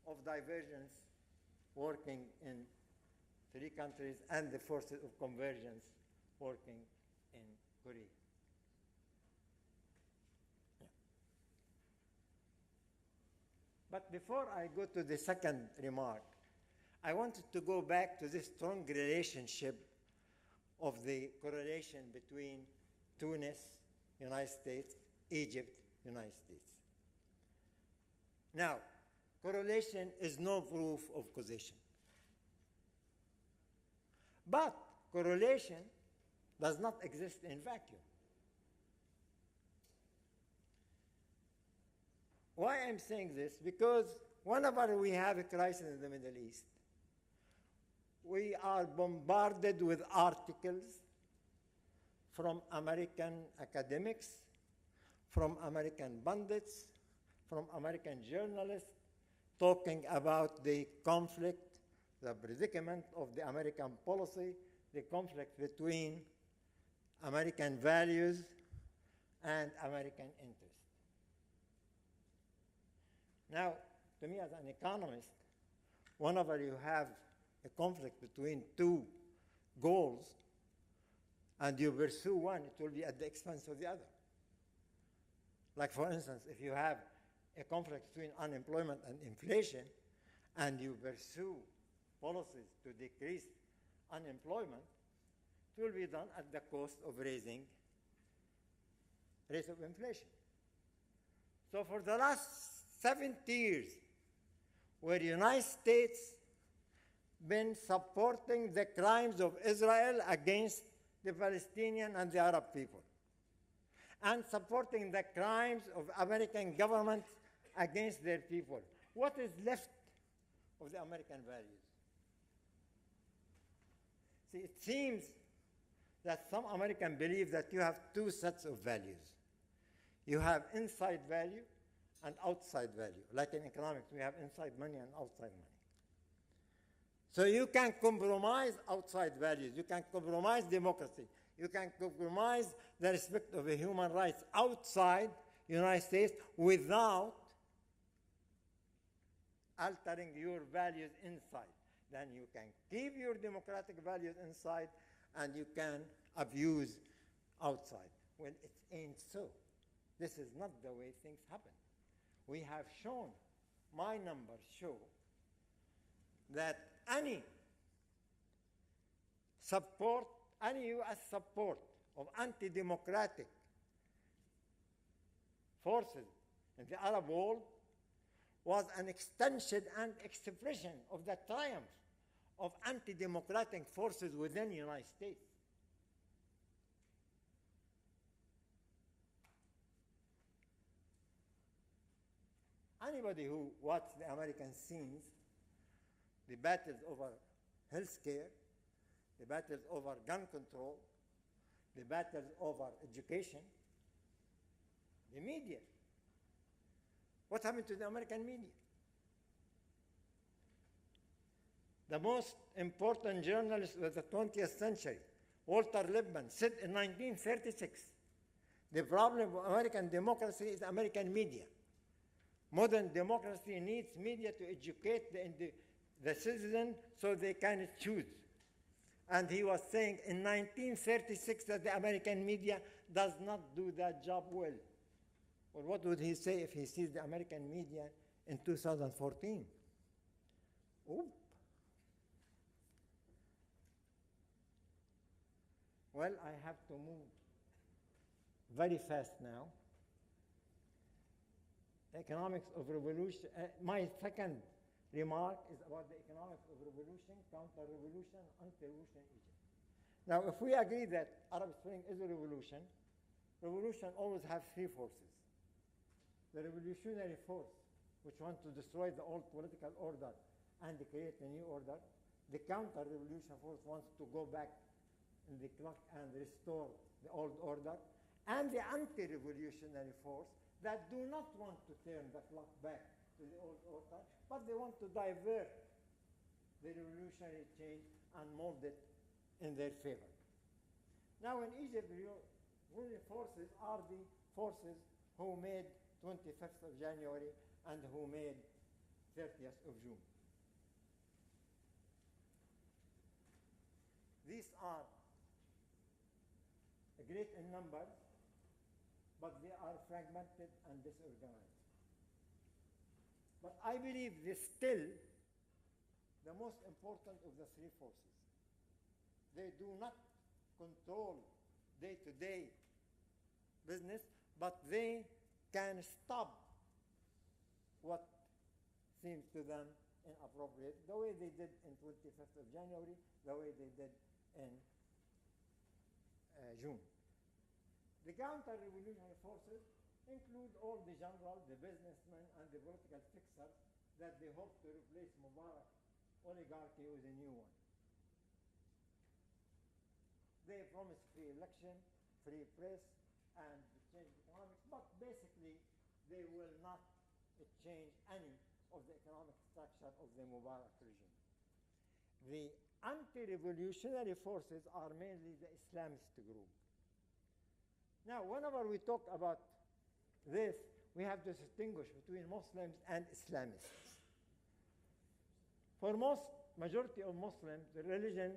of divergence working in 3 countries and the forces of convergence working in Korea. Yeah. But before I go to the second remark, I wanted to go back to this strong relationship of the correlation between Tunis, United States, Egypt, United States. Now, correlation is no proof of causation. But correlation does not exist in vacuum. Why I'm saying this? Because whenever we have a crisis in the Middle East, we are bombarded with articles from American academics, from American pundits, from American journalists, talking about the conflict, the predicament of the American policy, the conflict between American values and American interests. Now, to me as an economist, whenever you have a conflict between 2 goals and you pursue one, it will be at the expense of the other. Like for instance, if you have a conflict between unemployment and inflation and you pursue policies to decrease unemployment, it will be done at the cost of raising rate of inflation. So for the last 70 years, where the United States been supporting the crimes of Israel against the Palestinian and the Arab people, and supporting the crimes of American government against their people, what is left of the American values? See, it seems that some Americans believe that you have 2 sets of values. You have inside value and outside value. Like in economics, we have inside money and outside money. So you can compromise outside values. You can compromise democracy. You can compromise the respect of the human rights outside the United States without altering your values inside. Then you can keep your democratic values inside and you can abuse outside. Well, it ain't so. This is not the way things happen. We have shown, my numbers show, that any support, any U.S. support of anti-democratic forces in the Arab world was an extension and expression of the triumph of anti-democratic forces within the United States. Anybody who watched the American scenes, the battles over health care, the battles over gun control, the battles over education, the media. What happened to the American media? The most important journalist of the 20th century, Walter Lippmann, said in 1936, the problem of American democracy is American media. Modern democracy needs media to educate the citizen so they can choose. And he was saying in 1936 that the American media does not do that job well. Well, what would he say if he sees the American media in 2014? Oop. Well, I have to move very fast now. Economics of revolution. My second remark is about the economics of revolution, counter-revolution, anti-revolution in Egypt. Now, if we agree that Arab Spring is a revolution, revolution always has three forces. The revolutionary force, which wants to destroy the old political order and create a new order. The counter-revolution force wants to go back in the clock and restore the old order. And the anti-revolutionary force that do not want to turn the clock back to the old order, but they want to divert the revolutionary change and mold it in their favor. Now in Egypt, the ruling forces are the forces who made 25th of January and who made 30th of June. These are great in number, but they are fragmented and disorganized. But I believe they're still the most important of the three forces. They do not control day-to-day business, but they can stop what seems to them inappropriate, the way they did in 25th of January, the way they did in June. The counter-revolutionary forces include all the generals, the businessmen, and the political fixers that they hope to replace Mubarak's oligarchy with a new one. They promise free election, free press, and change economics, but basically they will not change any of the economic structure of the Mubarak regime. The anti-revolutionary forces are mainly the Islamist group. Now, whenever we talk about this, we have to distinguish between Muslims and Islamists. For most majority of Muslims, the religion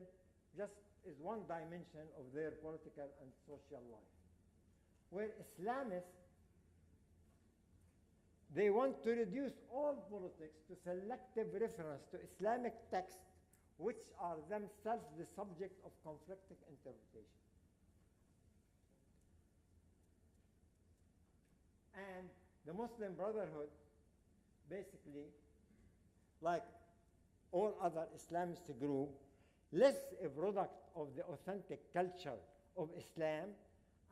just is one dimension of their political and social life. Where Islamists, they want to reduce all politics to selective reference to Islamic texts, which are themselves the subject of conflicting interpretation. And the Muslim Brotherhood, basically, like all other Islamist groups, less a product of the authentic culture of Islam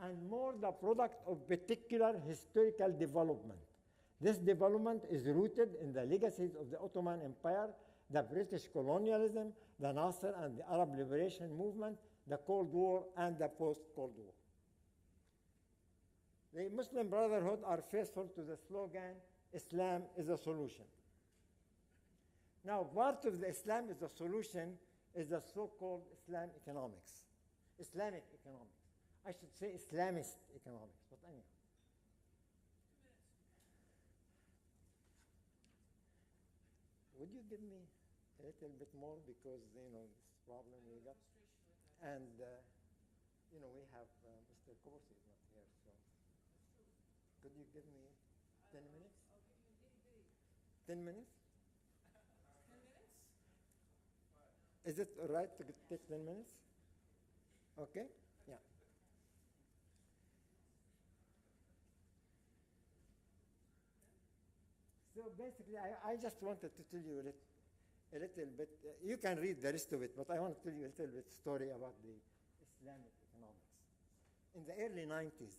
and more the product of particular historical development. This development is rooted in the legacies of the Ottoman Empire, the British colonialism, the Nasser and the Arab liberation movement, the Cold War, and the post-Cold War. The Muslim Brotherhood are faithful to the slogan, Islam is a solution. Now, part of the Islam is a solution is the so-called Islamic economics. I should say Islamist economics, but anyway. Would you give me a little bit more because, this problem we got? And, we have Mr. Corsi is not here, so. Could you give me 10 minutes? I'll give you an itty-bitty. 10 minutes? 10 minutes? Is it all right to take 10 minutes? Okay? Yeah. So basically, I just wanted to tell you a little bit. You can read the rest of it, but I want to tell you a little bit story about the Islamic economics. In the early 90s,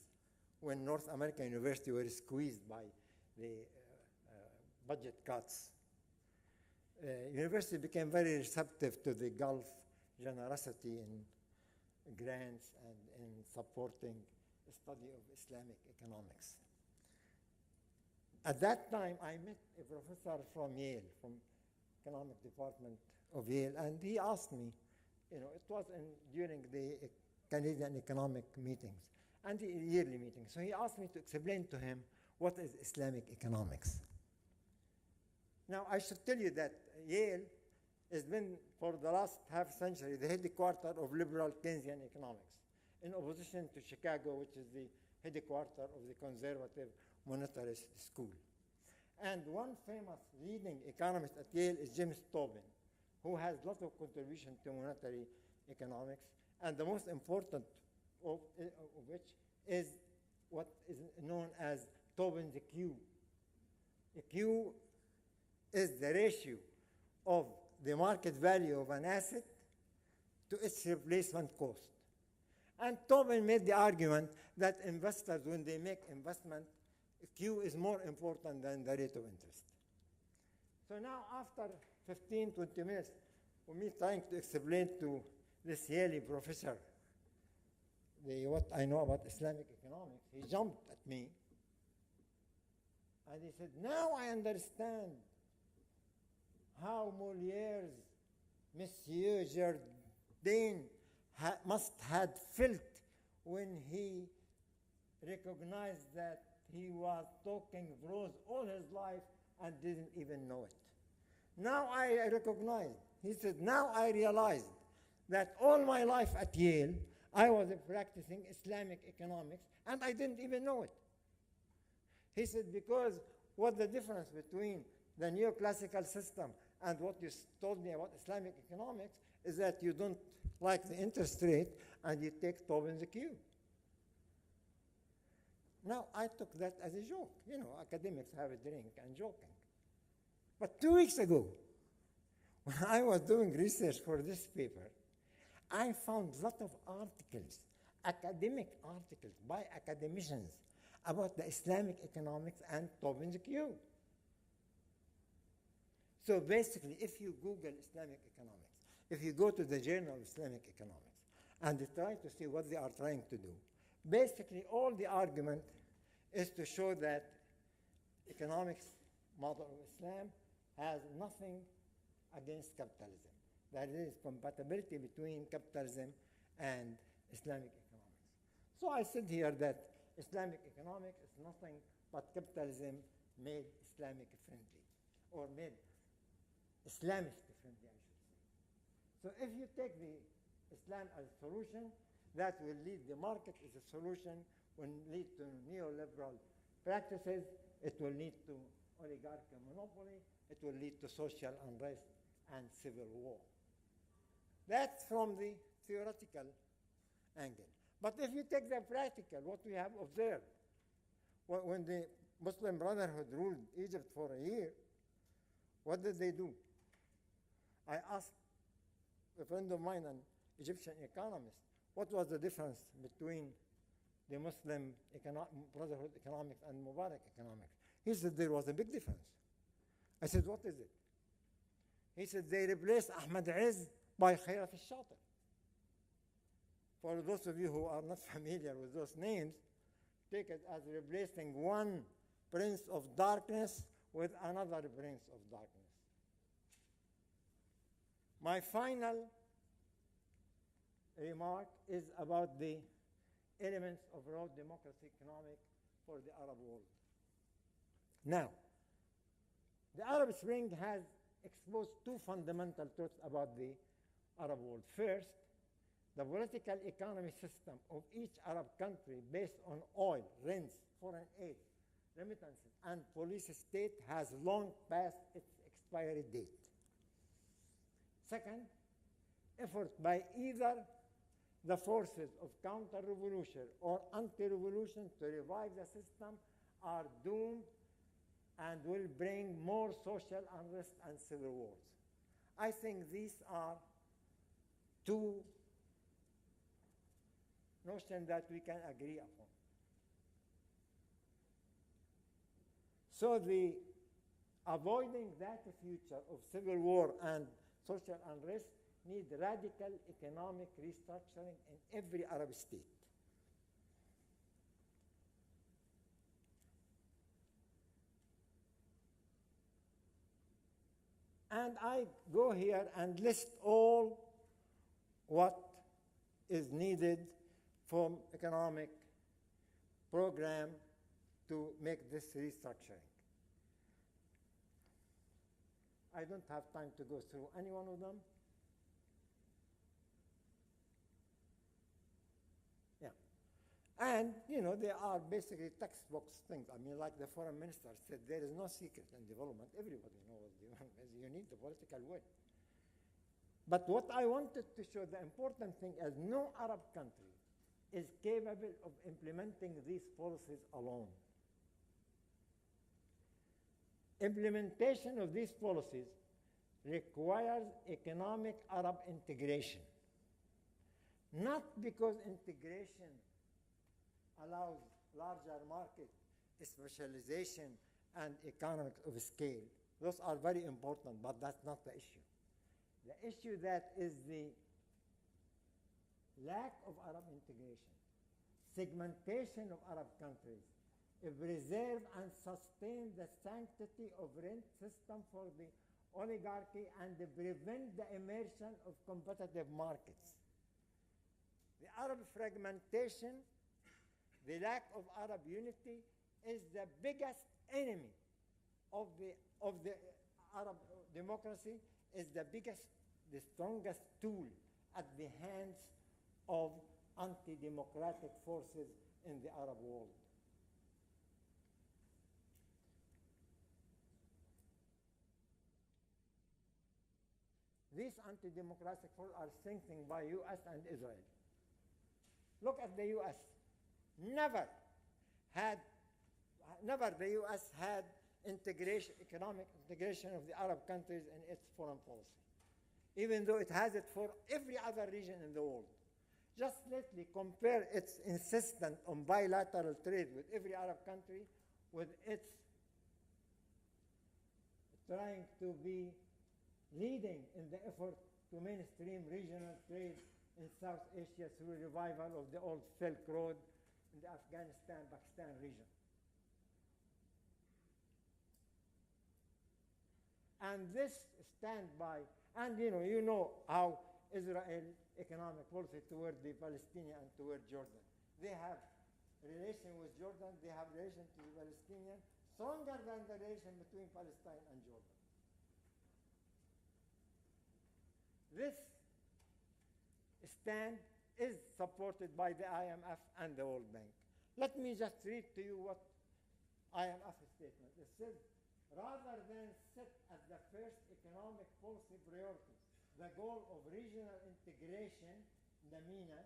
when North American universities were squeezed by the budget cuts, university became very receptive to the Gulf generosity in grants and in supporting the study of Islamic economics. At that time, I met a professor from Yale, from economic department of Yale, and he asked me, it was during the Canadian economic meetings, and the yearly meetings. So he asked me to explain to him what is Islamic economics. Now, I should tell you that Yale has been, for the last half century, the headquarters of liberal Keynesian economics, in opposition to Chicago, which is the headquarters of the conservative monetarist school. And one famous leading economist at Yale is James Tobin, who has a lot of contribution to monetary economics, and the most important of which is what is known as Tobin's Q. The Q is the ratio of the market value of an asset to its replacement cost. And Tobin made the argument that investors, when they make investment, Q is more important than the rate of interest. So now, after 15, 20 minutes of me trying to explain to this Yale professor what I know about Islamic economics, he jumped at me and he said, now I understand how Moliere's Monsieur Jardin must had felt when he recognized that he was talking prose all his life and didn't even know it. Now I recognize, he said, now I realized that all my life at Yale, I was practicing Islamic economics and I didn't even know it. He said, because what the difference between the neoclassical system and what you told me about Islamic economics is that you don't like the interest rate and you take Tobin's Q. Now, I took that as a joke. You know, academics have a drink and joking. But 2 weeks ago, when I was doing research for this paper, I found a lot of articles, academic articles by academicians about the Islamic economics and Tobin's Q. So basically, if you Google Islamic economics, if you go to the Journal of Islamic Economics and try to see what they are trying to do, basically all the argument is to show that economics model of Islam has nothing against capitalism. That is compatibility between capitalism and Islamic economics. So I said here that Islamic economics is nothing but capitalism made Islamic friendly, or made Islamist friendly, I should say. So if you take the Islam as a solution, that will lead, the market is a solution, will lead to neoliberal practices, it will lead to oligarchical monopoly, it will lead to social unrest and civil war. That's from the theoretical angle. But if you take the practical, what we have observed, when the Muslim Brotherhood ruled Egypt for a year, what did they do? I asked a friend of mine, an Egyptian economist, what was the difference between the Muslim Brotherhood economics and Mubarak economics? He said there was a big difference. I said, what is it? He said they replaced Ahmad Izz by Khairat al-Shatir. For those of you who are not familiar with those names, take it as replacing one prince of darkness with another prince of darkness. My final remark is about the elements of raw democracy economic for the Arab world. Now, the Arab Spring has exposed two fundamental truths about the Arab world. First, the political economy system of each Arab country based on oil, rents, foreign aid, remittances, and police state has long passed its expiry date. Second, effort by either the forces of counter-revolution or anti-revolution to revive the system are doomed and will bring more social unrest and civil wars. I think these are two notions that we can agree upon. So the avoiding that future of civil war and social unrest need radical economic restructuring in every Arab state. And I go here and list all what is needed from economic program to make this restructuring. I don't have time to go through any one of them. Yeah. And, they are basically textbook things. I mean, like the foreign minister said, there is no secret in development. Everybody knows you need the political will. But what I wanted to show, the important thing is no Arab country is capable of implementing these policies alone. Implementation of these policies requires economic Arab integration. Not because integration allows larger market, specialization, and economics of scale. Those are very important, but that's not the issue. The issue that is the lack of Arab integration, segmentation of Arab countries, preserve and sustain the sanctity of rent system for the oligarchy and prevent the immersion of competitive markets. The Arab fragmentation, the lack of Arab unity is the biggest enemy of the Arab democracy, is the strongest tool at the hands of anti-democratic forces in the Arab world. These anti-democratic forces are strengthened by US and Israel. Look at the US. Never the US had economic integration of the Arab countries in its foreign policy, even though it has it for every other region in the world. Just lately, compare its insistence on bilateral trade with every Arab country with its trying to be leading in the effort to mainstream regional trade in South Asia through revival of the old Silk Road in the Afghanistan-Pakistan region. And this standby, and you know how Israel economic policy toward the Palestinian and toward Jordan. They have relation with Jordan, they have relation to the Palestinian, stronger than the relation between Palestine and Jordan. This stand is supported by the IMF and the World Bank. Let me just read to you what IMF statement. It says, rather than set as the first economic policy priority the goal of regional integration in the MENA,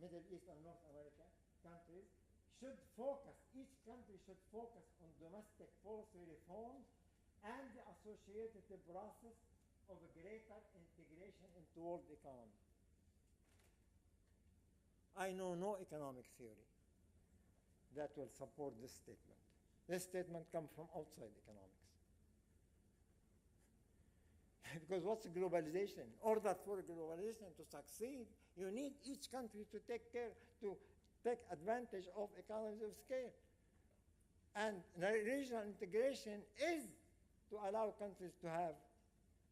Middle East and North America countries, each country should focus on domestic policy reforms and the associated process of a greater integration into world economy. I know no economic theory that will support this statement. This statement comes from outside economics. Because what's globalization? In order for globalization to succeed, you need each country to take advantage of economies of scale. And regional integration is to allow countries to have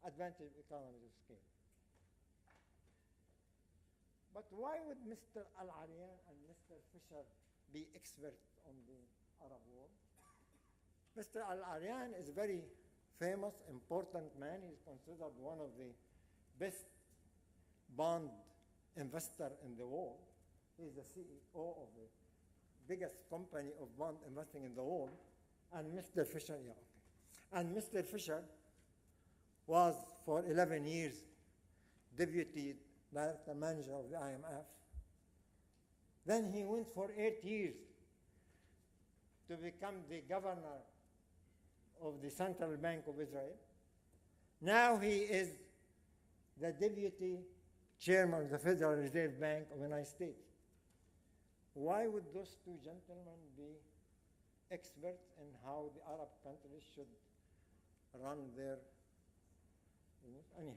advantage of economies of scale. But why would Mr. Al-Aryan and Mr. Fisher be experts on the Arab world? Mr. Al-Aryan is a very famous, important man. He's considered one of the best bond investors in the world. He's the CEO of the biggest company of bond investing in the world. And Mr. Fisher, And Mr. Fisher was for 11 years deputy director manager of the IMF. Then he went for 8 years to become the governor of the Central Bank of Israel. Now he is the deputy chairman of the Federal Reserve Bank of the United States. Why would those two gentlemen be experts in how the Arab countries should run their, anyhow?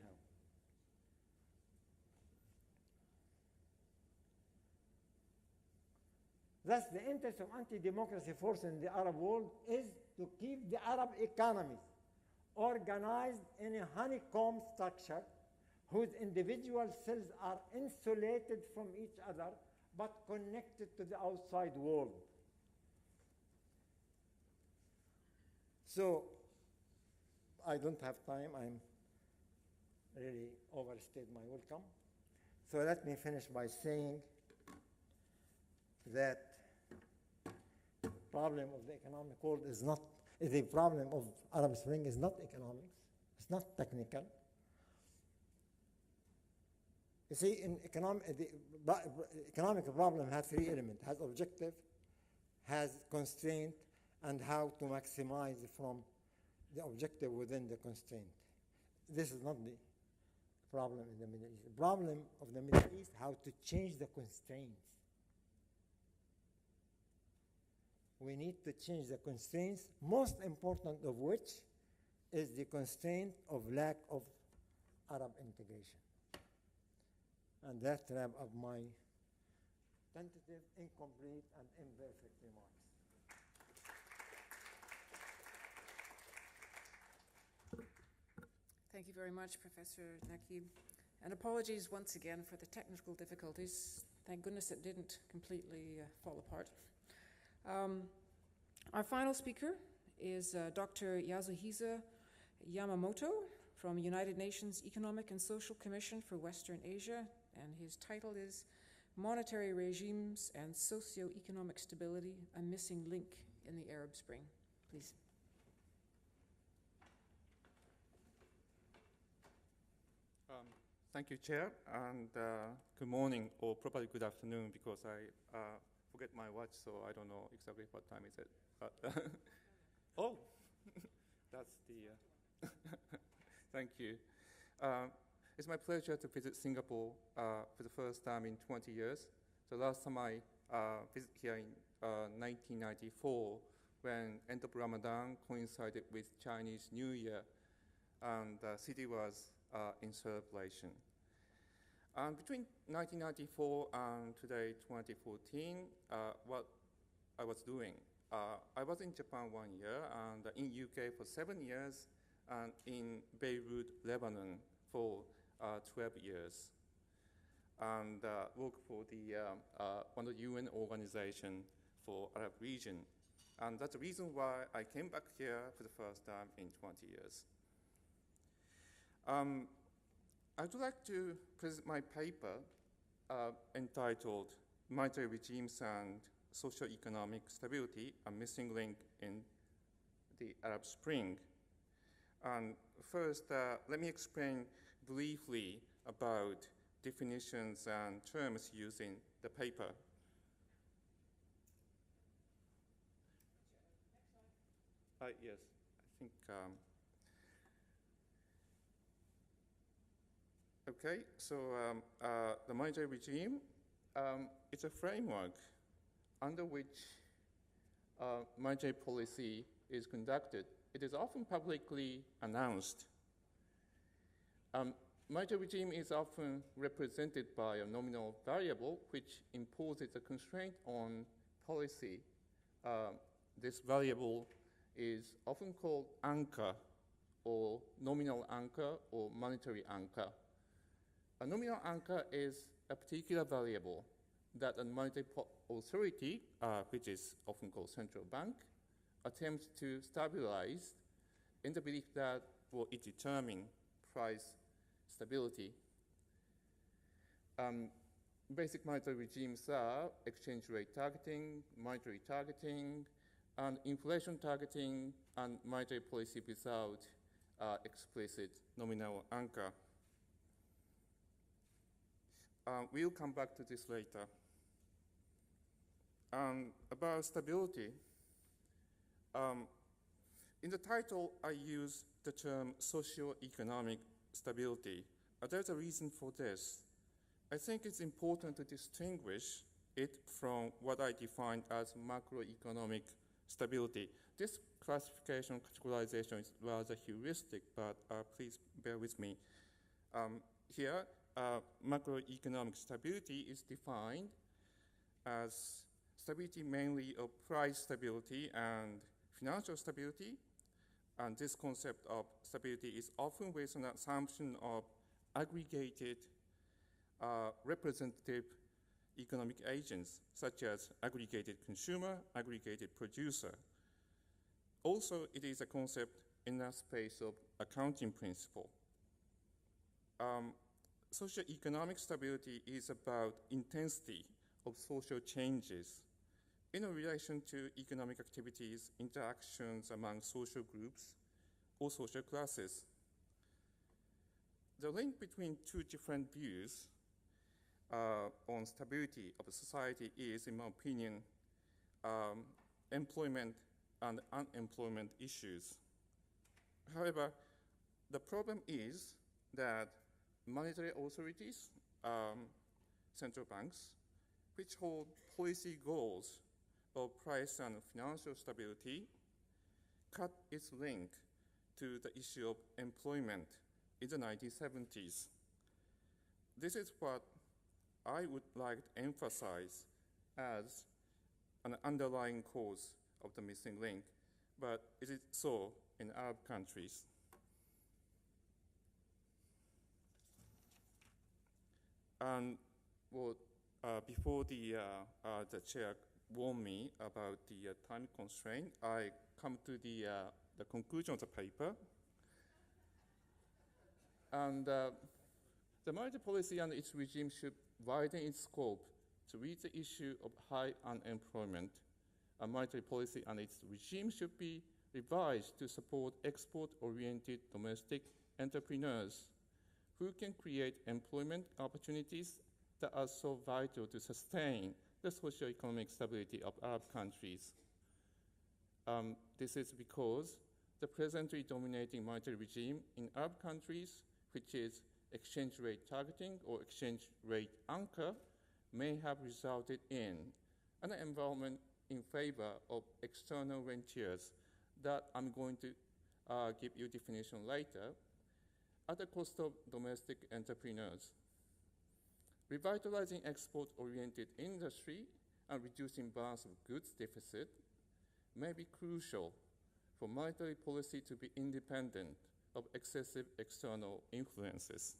Thus, the interest of anti-democracy forces in the Arab world is to keep the Arab economies organized in a honeycomb structure whose individual cells are insulated from each other but connected to the outside world. So, I don't have time. I'm really overstayed my welcome. So let me finish by saying that the problem of the economic world is not, the problem of Arab Spring is not economics. It's not technical. You see, in the economic problem has three elements: has objective, has constraint, and how to maximize from the objective within the constraint. This is not the problem in the Middle East. The problem of the Middle East, how to change the constraints. We need to change the constraints, most important of which is the constraint of lack of Arab integration. And that wrap up my tentative, incomplete, and imperfect remarks. Thank you very much, Professor Naqib. And apologies once again for the technical difficulties. Thank goodness it didn't completely fall apart. Our final speaker is Dr. Yasuhisa Yamamoto from United Nations Economic and Social Commission for Western Asia, and his title is Monetary Regimes and Socio-economic Stability, a Missing Link in the Arab Spring. Please. Thank you, Chair, and good morning, or probably good afternoon, because I forget my watch, so I don't know exactly what time is it. But oh, that's the. Thank you. It's my pleasure to visit Singapore for the first time in 20 years. The last time I visited here in 1994, when end of Ramadan coincided with Chinese New Year, and the city was in celebration. And between 1994 and today, 2014, what I was doing, I was in Japan 1 year, and in UK for 7 years, and in Beirut, Lebanon for 12 years, and worked for the one of the UN organization for Arab region. And that's the reason why I came back here for the first time in 20 years. I'd like to present my paper entitled Monetary Regimes and Socio-economic Stability, a Missing Link in the Arab Spring. And first, let me explain briefly about definitions and terms used in the paper. Yes, I think. Okay, so the monetary regime is a framework under which monetary policy is conducted. It is often publicly announced. Monetary regime is often represented by a nominal variable which imposes a constraint on policy. This variable is often called anchor, or nominal anchor, or monetary anchor. A nominal anchor is a particular variable that a monetary authority, which is often called central bank, attempts to stabilize in the belief that it determine price stability. Basic monetary regimes are exchange rate targeting, monetary targeting, and inflation targeting, and monetary policy without explicit nominal anchor. We'll come back to this later. About stability, in the title I use the term socio-economic stability. There's a reason for this. I think it's important to distinguish it from what I defined as macroeconomic stability. This classification, categorization is rather heuristic, but please bear with me. Here, macroeconomic stability is defined as stability mainly of price stability and financial stability. And this concept of stability is often with an assumption of aggregated representative economic agents, such as aggregated consumer, aggregated producer. Also, it is a concept in the space of accounting principle. Socio-economic stability is about intensity of social changes in relation to economic activities, interactions among social groups or social classes. The link between two different views on stability of society is, in my opinion, employment and unemployment issues. However, the problem is that monetary authorities, central banks, which hold policy goals of price and financial stability, cut its link to the issue of employment in the 1970s. This is what I would like to emphasize as an underlying cause of the missing link, but is it so in Arab countries? And well, before the chair warned me about the time constraint, I come to the conclusion of the paper. And the monetary policy and its regime should widen its scope to reach the issue of high unemployment. A monetary policy and its regime should be revised to support export-oriented domestic entrepreneurs who can create employment opportunities that are so vital to sustain the socio-economic stability of Arab countries. This is because the presently dominating monetary regime in Arab countries, which is exchange rate targeting or exchange rate anchor, may have resulted in an environment in favor of external rentiers that I'm going to give you definition later, at the cost of domestic entrepreneurs. Revitalizing export-oriented industry and reducing balance of goods deficit may be crucial for monetary policy to be independent of excessive external influences.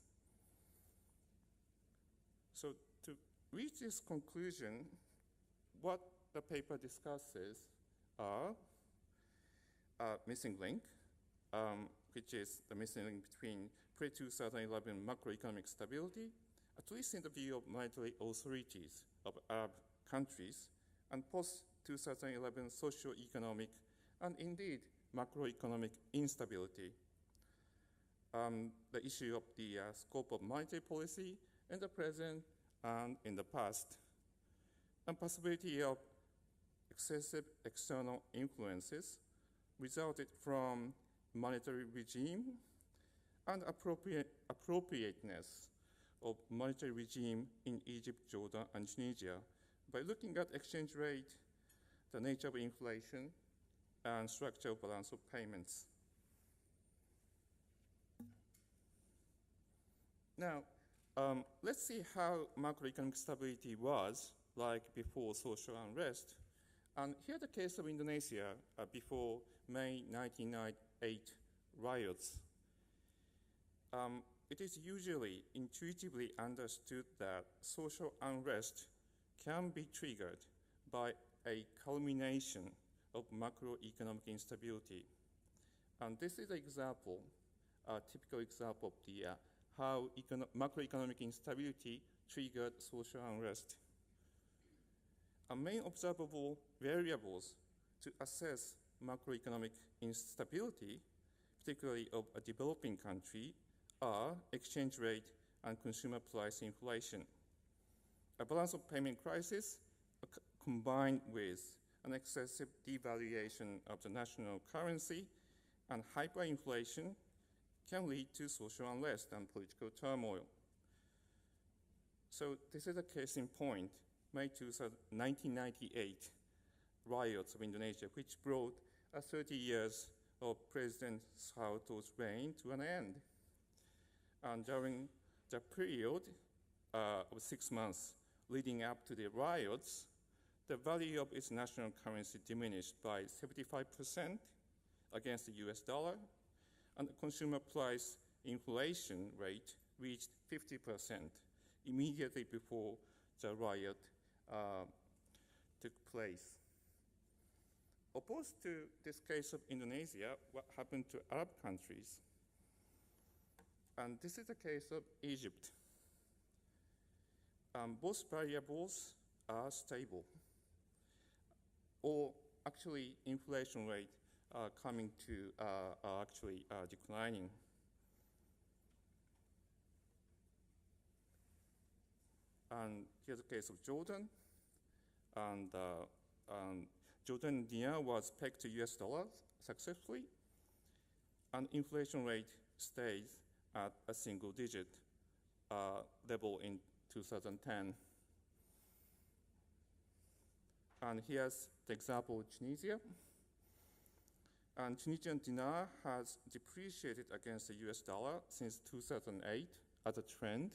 So to reach this conclusion, what the paper discusses are missing link, which is the missing link between pre-2011 macroeconomic stability, at least in the view of monetary authorities of Arab countries, and post-2011 socio-economic and indeed macroeconomic instability. The issue of the scope of monetary policy in the present and in the past, and possibility of excessive external influences resulted from monetary regime and appropriateness of monetary regime in Egypt, Jordan, and Tunisia by looking at exchange rate, the nature of inflation, and structure of balance of payments. Now, let's see how macroeconomic stability was like before social unrest. And here the case of Indonesia before May 1998 riots. It is usually intuitively understood that social unrest can be triggered by a culmination of macroeconomic instability. And this is an example, a typical example of the how macroeconomic instability triggered social unrest. Our main observable variables to assess macroeconomic instability, particularly of a developing country, are exchange rate and consumer price inflation. A balance of payment crisis combined with an excessive devaluation of the national currency and hyperinflation can lead to social unrest and political turmoil. So this is a case in point, May 1998 riots of Indonesia, which brought 30 years of President Suharto's reign to an end. And during the period of 6 months leading up to the riots, the value of its national currency diminished by 75% against the US dollar, and the consumer price inflation rate reached 50% immediately before the riot took place. Opposed to this case of Indonesia, what happened to Arab countries? And this is the case of Egypt. Both variables are stable, or actually inflation rate coming to are actually declining. And here's the case of Jordan, and Jordan dinar was pegged to US dollars successfully, and inflation rate stays at a single digit level in 2010. And here's the example of Tunisia. And Tunisian dinar has depreciated against the US dollar since 2008 as a trend,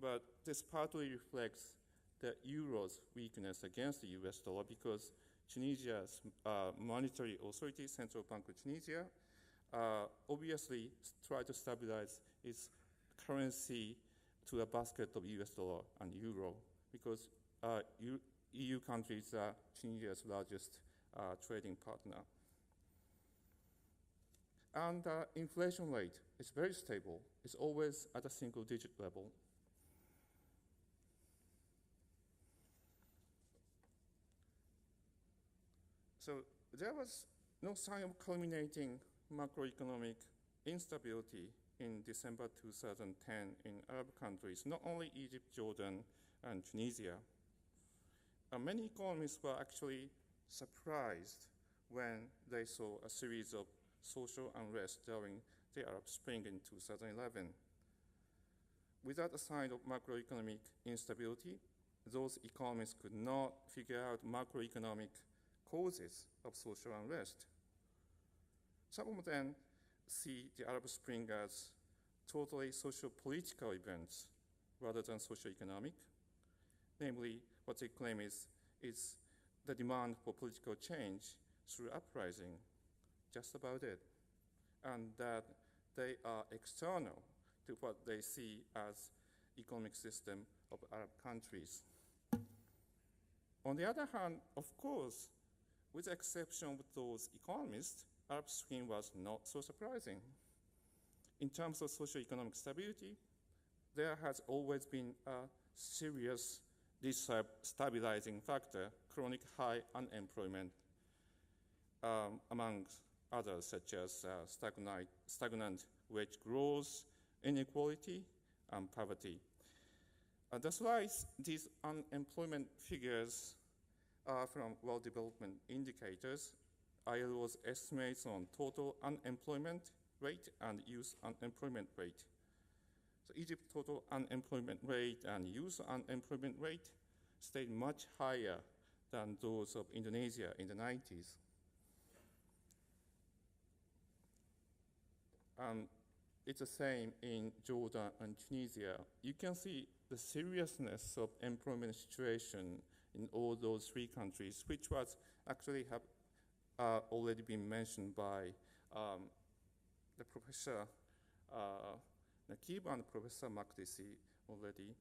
but this partly reflects the euro's weakness against the US dollar because Tunisia's monetary authority, Central Bank of Tunisia, obviously tried to stabilize its currency to a basket of US dollar and euro because EU countries are Tunisia's largest trading partner. And inflation rate is very stable. It's always at a single digit level. So there was no sign of culminating macroeconomic instability in December 2010 in Arab countries, not only Egypt, Jordan, and Tunisia. Many economists were actually surprised when they saw a series of social unrest during the Arab Spring in 2011. Without a sign of macroeconomic instability, those economists could not figure out macroeconomic causes of social unrest. Some of them see the Arab Spring as totally socio-political events rather than socio-economic. Namely, what they claim is the demand for political change through uprising, just about it, and that they are external to what they see as economic system of Arab countries. On the other hand, of course, with the exception of those economists, Arab Spring was not so surprising. In terms of socio-economic stability, there has always been a serious destabilizing factor, chronic high unemployment, among others, such as stagnant wage growth, inequality, and poverty. That's why these unemployment figures are from World Development Indicators, ILO's estimates on total unemployment rate and youth unemployment rate. So Egypt's total unemployment rate and youth unemployment rate stayed much higher than those of Indonesia in the 90s. It's the same in Jordan and Tunisia. You can see the seriousness of employment situation in all those three countries, which was actually have already been mentioned by the Professor al-Naqib and Professor Makdisi already.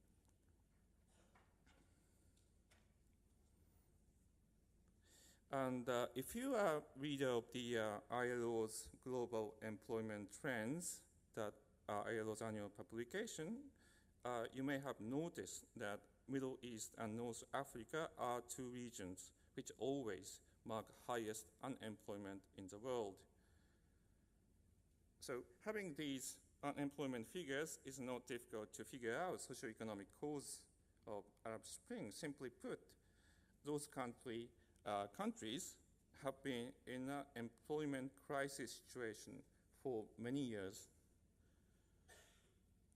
And if you are a reader of the ILO's global employment trends, that ILO's annual publication, you may have noticed that Middle East and North Africa are two regions which always mark highest unemployment in the world. So having these unemployment figures is not difficult to figure out socioeconomic cause of Arab Spring. Simply put, those countries have been in an employment crisis situation for many years.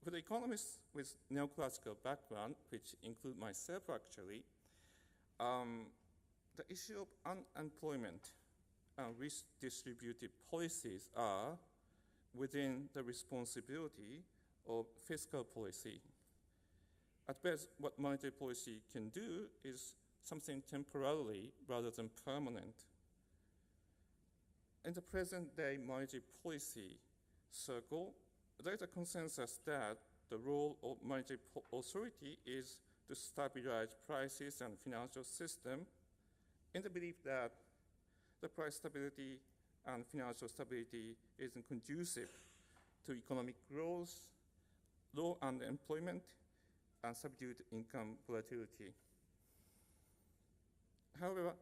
For the economists with neoclassical background, which include myself actually, the issue of unemployment and risk-distributive policies are within the responsibility of fiscal policy. At best, what monetary policy can do is something temporarily rather than permanent. In the present-day monetary policy circle, there is a consensus that the role of monetary authority is to stabilize prices and financial system in the belief that the price stability and financial stability isn't conducive to economic growth, low unemployment, and subdued income volatility. However,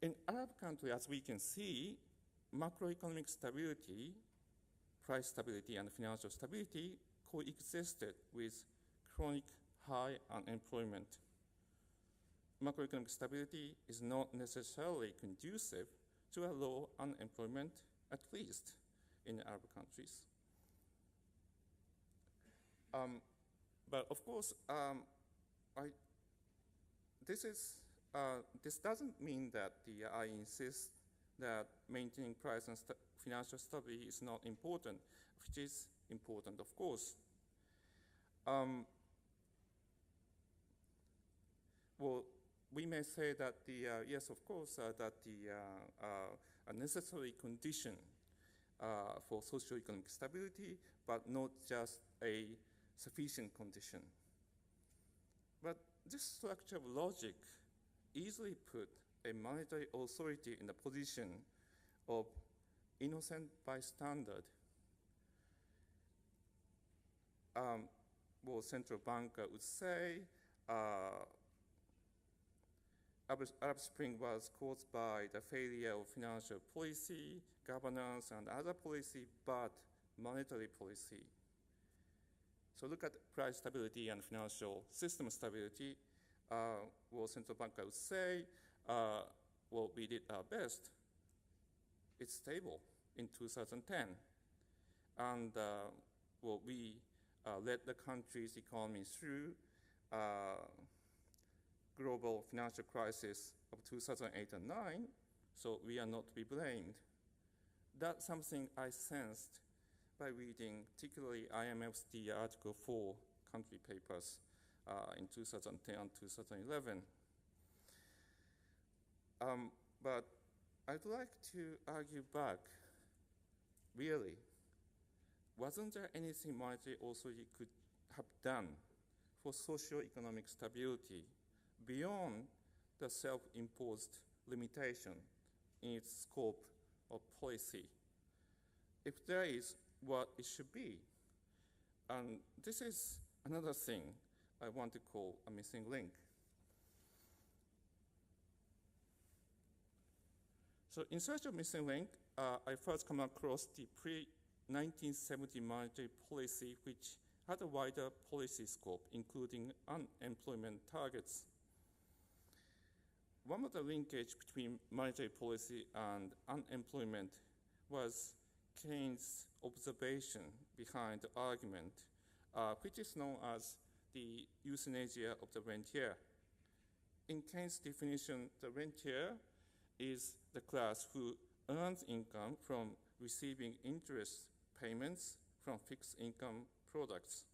in Arab countries, as we can see, macroeconomic stability, price stability, and financial stability coexisted with chronic high unemployment. Macroeconomic stability is not necessarily conducive to a low unemployment, at least in Arab countries. But of course, this doesn't mean that I insist that maintaining price and financial stability is not important, which is important, of course. Well, we may say that yes, of course, that a necessary condition for socio-economic stability, but not just a sufficient condition. But this structure of logic easily put a monetary authority in the position of innocent bystander. Well, central banker would say Arab Spring was caused by the failure of financial policy, governance, and other policy, but monetary policy. So look at price stability and financial system stability. Well, central banker would say, well, we did our best. It's stable in 2010. And well, we led the country's economy through global financial crisis of 2008 and 9, so we are not to be blamed. That's something I sensed by reading particularly IMF's Article 4 country papers in 2010 and 2011. But I'd like to argue back, really, wasn't there anything monetary authority could have done for socio-economic stability beyond the self-imposed limitation in its scope of policy? If there is, what it should be. And this is another thing I want to call a missing link. So in search of missing link, I first come across the pre-1970 monetary policy, which had a wider policy scope, including unemployment targets. One of the linkage between monetary policy and unemployment was Keynes' observation behind the argument, which is known as the euthanasia of the rentier. In Keynes' definition, the rentier is the class who earns income from receiving interest payments from fixed income products.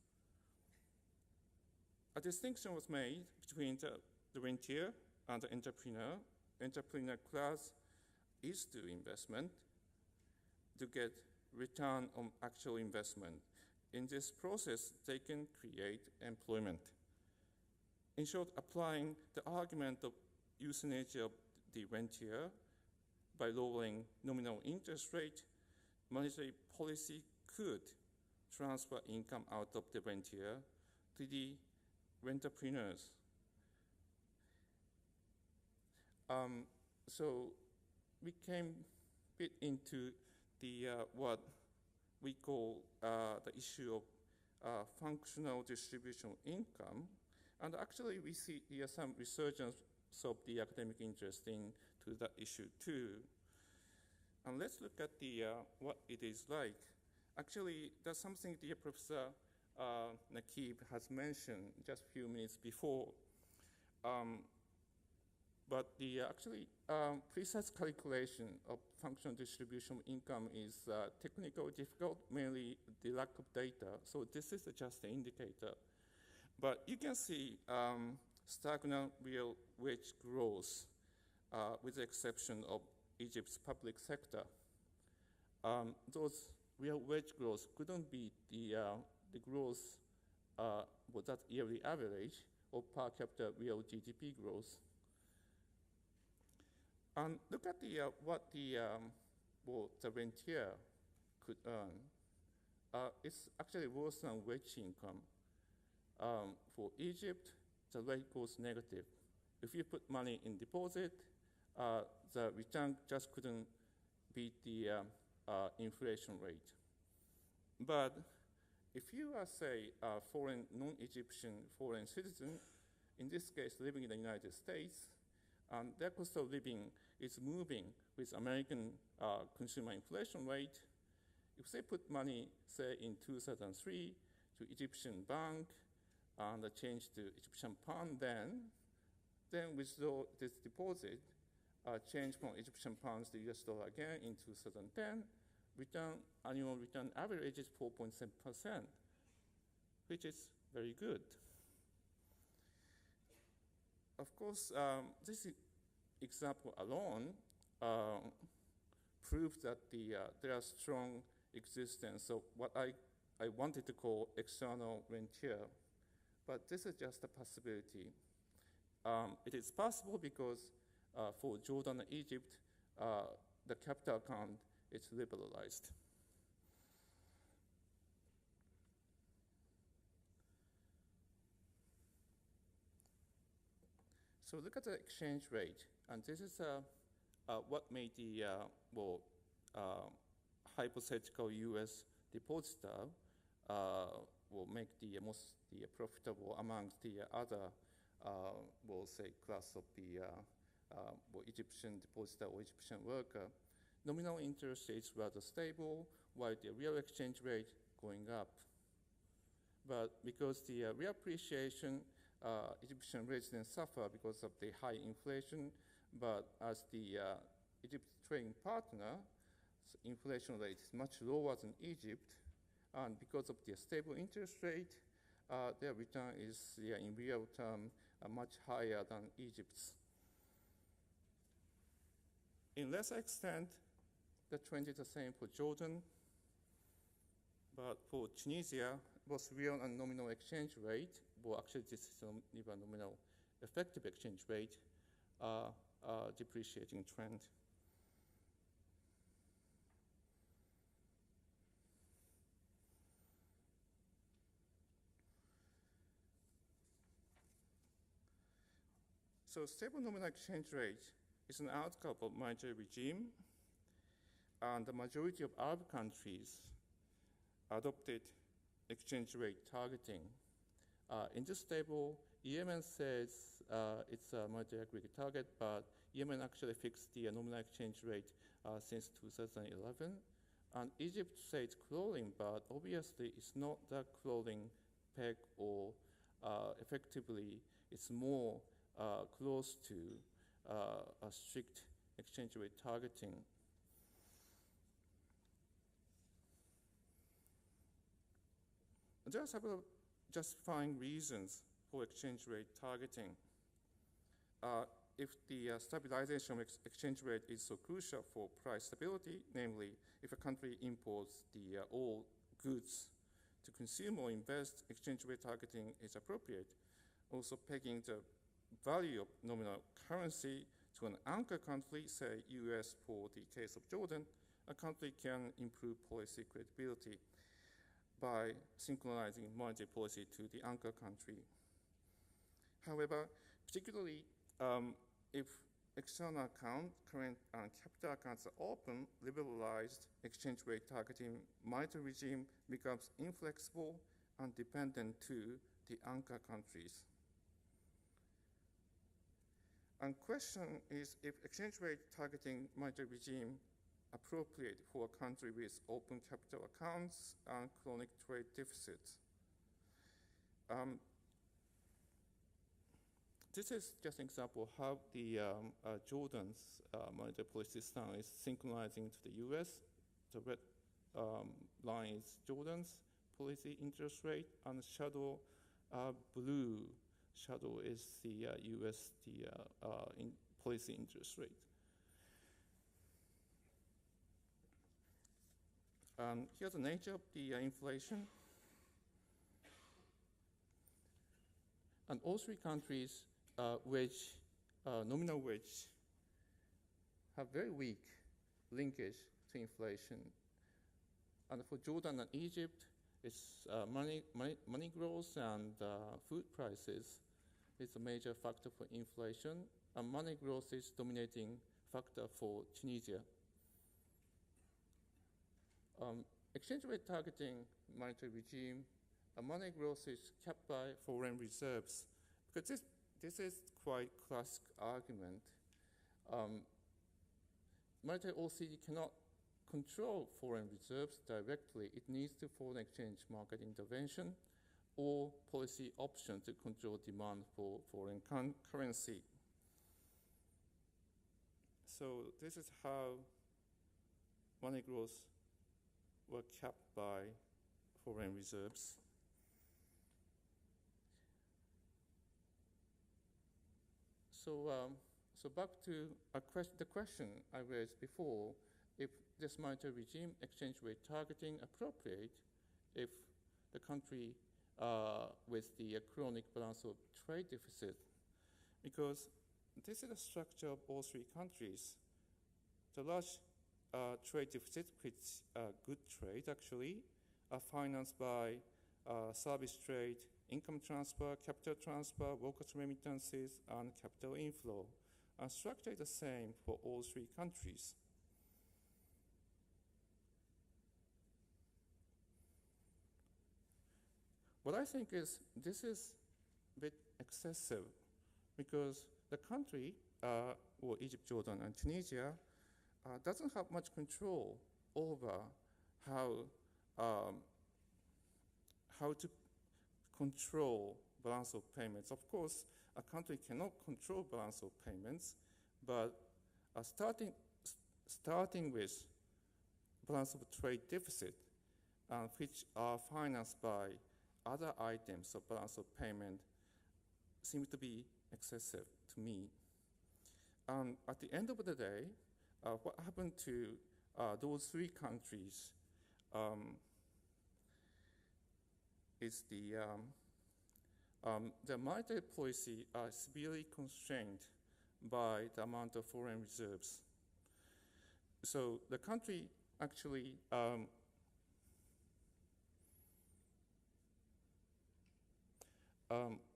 A distinction was made between the rentier and the entrepreneur. Entrepreneur class is do investment to get return on actual investment. In this process, they can create employment. In short, applying the argument of euthanasia of the rentier by lowering nominal interest rate, monetary policy could transfer income out of the rentier to the rentrepreneurs. So we came a bit into the what we call the issue of functional distribution of income, and actually we see some resurgence of the academic interest into that issue too. And let's look at the what it is like. Actually, there's something the Professor Naqib has mentioned just a few minutes before. But the actually precise calculation of functional distribution of income is technically difficult, mainly the lack of data. So this is just an indicator. But you can see stagnant real wage growth with the exception of Egypt's public sector. Those real wage growth couldn't beat the growth with that yearly average of per capita real GDP growth. And look at what the rentier could earn. It's actually worse than wage income. For Egypt, the rate goes negative. If you put money in deposit, the return just couldn't beat the inflation rate. But if you are, say, a foreign, non-Egyptian foreign citizen, in this case living in the United States, their cost of living is moving with American consumer inflation rate. If they put money, say, in 2003 to Egyptian bank and change to Egyptian pound, then withdraw this deposit, change from Egyptian pounds to US dollar again in 2010, annual return average is 4.7%, which is very good. Of course, this example alone proves that there are strong existence of what I wanted to call external rentier, but this is just a possibility. It is possible because for Jordan and Egypt, the capital account is liberalized. So look at the exchange rate, and this is what made the hypothetical U.S. depositor will make the most profitable amongst the other, we'll say, class of the Egyptian depositor or Egyptian worker. Nominal interest rates rather stable, while the real exchange rate going up. But because the real appreciation, Egyptian residents suffer because of the high inflation, but as the Egypt trading partner, inflation rate is much lower than Egypt, and because of the stable interest rate, their return is, in real term, much higher than Egypt's. In lesser extent, the trend is the same for Jordan, but for Tunisia, both real and nominal exchange rate, well, actually this is even nominal effective exchange rate, depreciating trend. So stable nominal exchange rate is an outcome of monetary regime, and the majority of Arab countries adopted exchange rate targeting. In this table, Yemen says it's a monetary aggregate target, but Yemen actually fixed the nominal exchange rate since 2011. And Egypt says crawling, but obviously it's not that crawling peg, or effectively it's more close to a strict exchange rate targeting. There are several justifying reasons for exchange rate targeting. If the stabilization of exchange rate is so crucial for price stability, namely if a country imports the all goods to consume or invest, exchange rate targeting is appropriate. Also pegging the value of nominal currency to an anchor country, say US for the case of Jordan, a country can improve policy credibility by synchronizing monetary policy to the anchor country. However, particularly if external account, current and capital accounts are open, liberalized exchange rate targeting monetary regime becomes inflexible and dependent to the anchor countries. And question is if exchange rate targeting monetary regime appropriate for a country with open capital accounts and chronic trade deficits. This is just an example of how the Jordan's monetary policy style is synchronizing to the US. The red line is Jordan's policy interest rate, and shadow blue shadow is the US policy interest rate. Here's the nature of the inflation. And all three countries' nominal wage have very weak linkage to inflation. And for Jordan and Egypt, it's money growth and food prices is a major factor for inflation, and money growth is dominating factor for Tunisia. Exchange rate targeting monetary regime, money growth is capped by foreign reserves. Because this is quite classic argument. Monetary OCD cannot control foreign reserves directly. It needs the foreign exchange market intervention or policy option to control demand for foreign currency. So this is how money growth were capped by foreign reserves. So back to the question I raised before, if this monetary regime exchange rate targeting appropriate, if the country with the chronic balance of trade deficit, because this is the structure of all three countries. The large trade deficit, which good trade actually, are financed by service trade, income transfer, capital transfer, workers' remittances, and capital inflow. And structure is the same for all three countries. What I think is this is a bit excessive because the country, or Egypt, Jordan, and Tunisia, doesn't have much control over how to control balance of payments. Of course, a country cannot control balance of payments, but starting with balance of trade deficit, which are financed by other items of balance of payment, seems to be excessive to me. At the end of the day, what happened to those three countries is the monetary policy are severely constrained by the amount of foreign reserves. So the country actually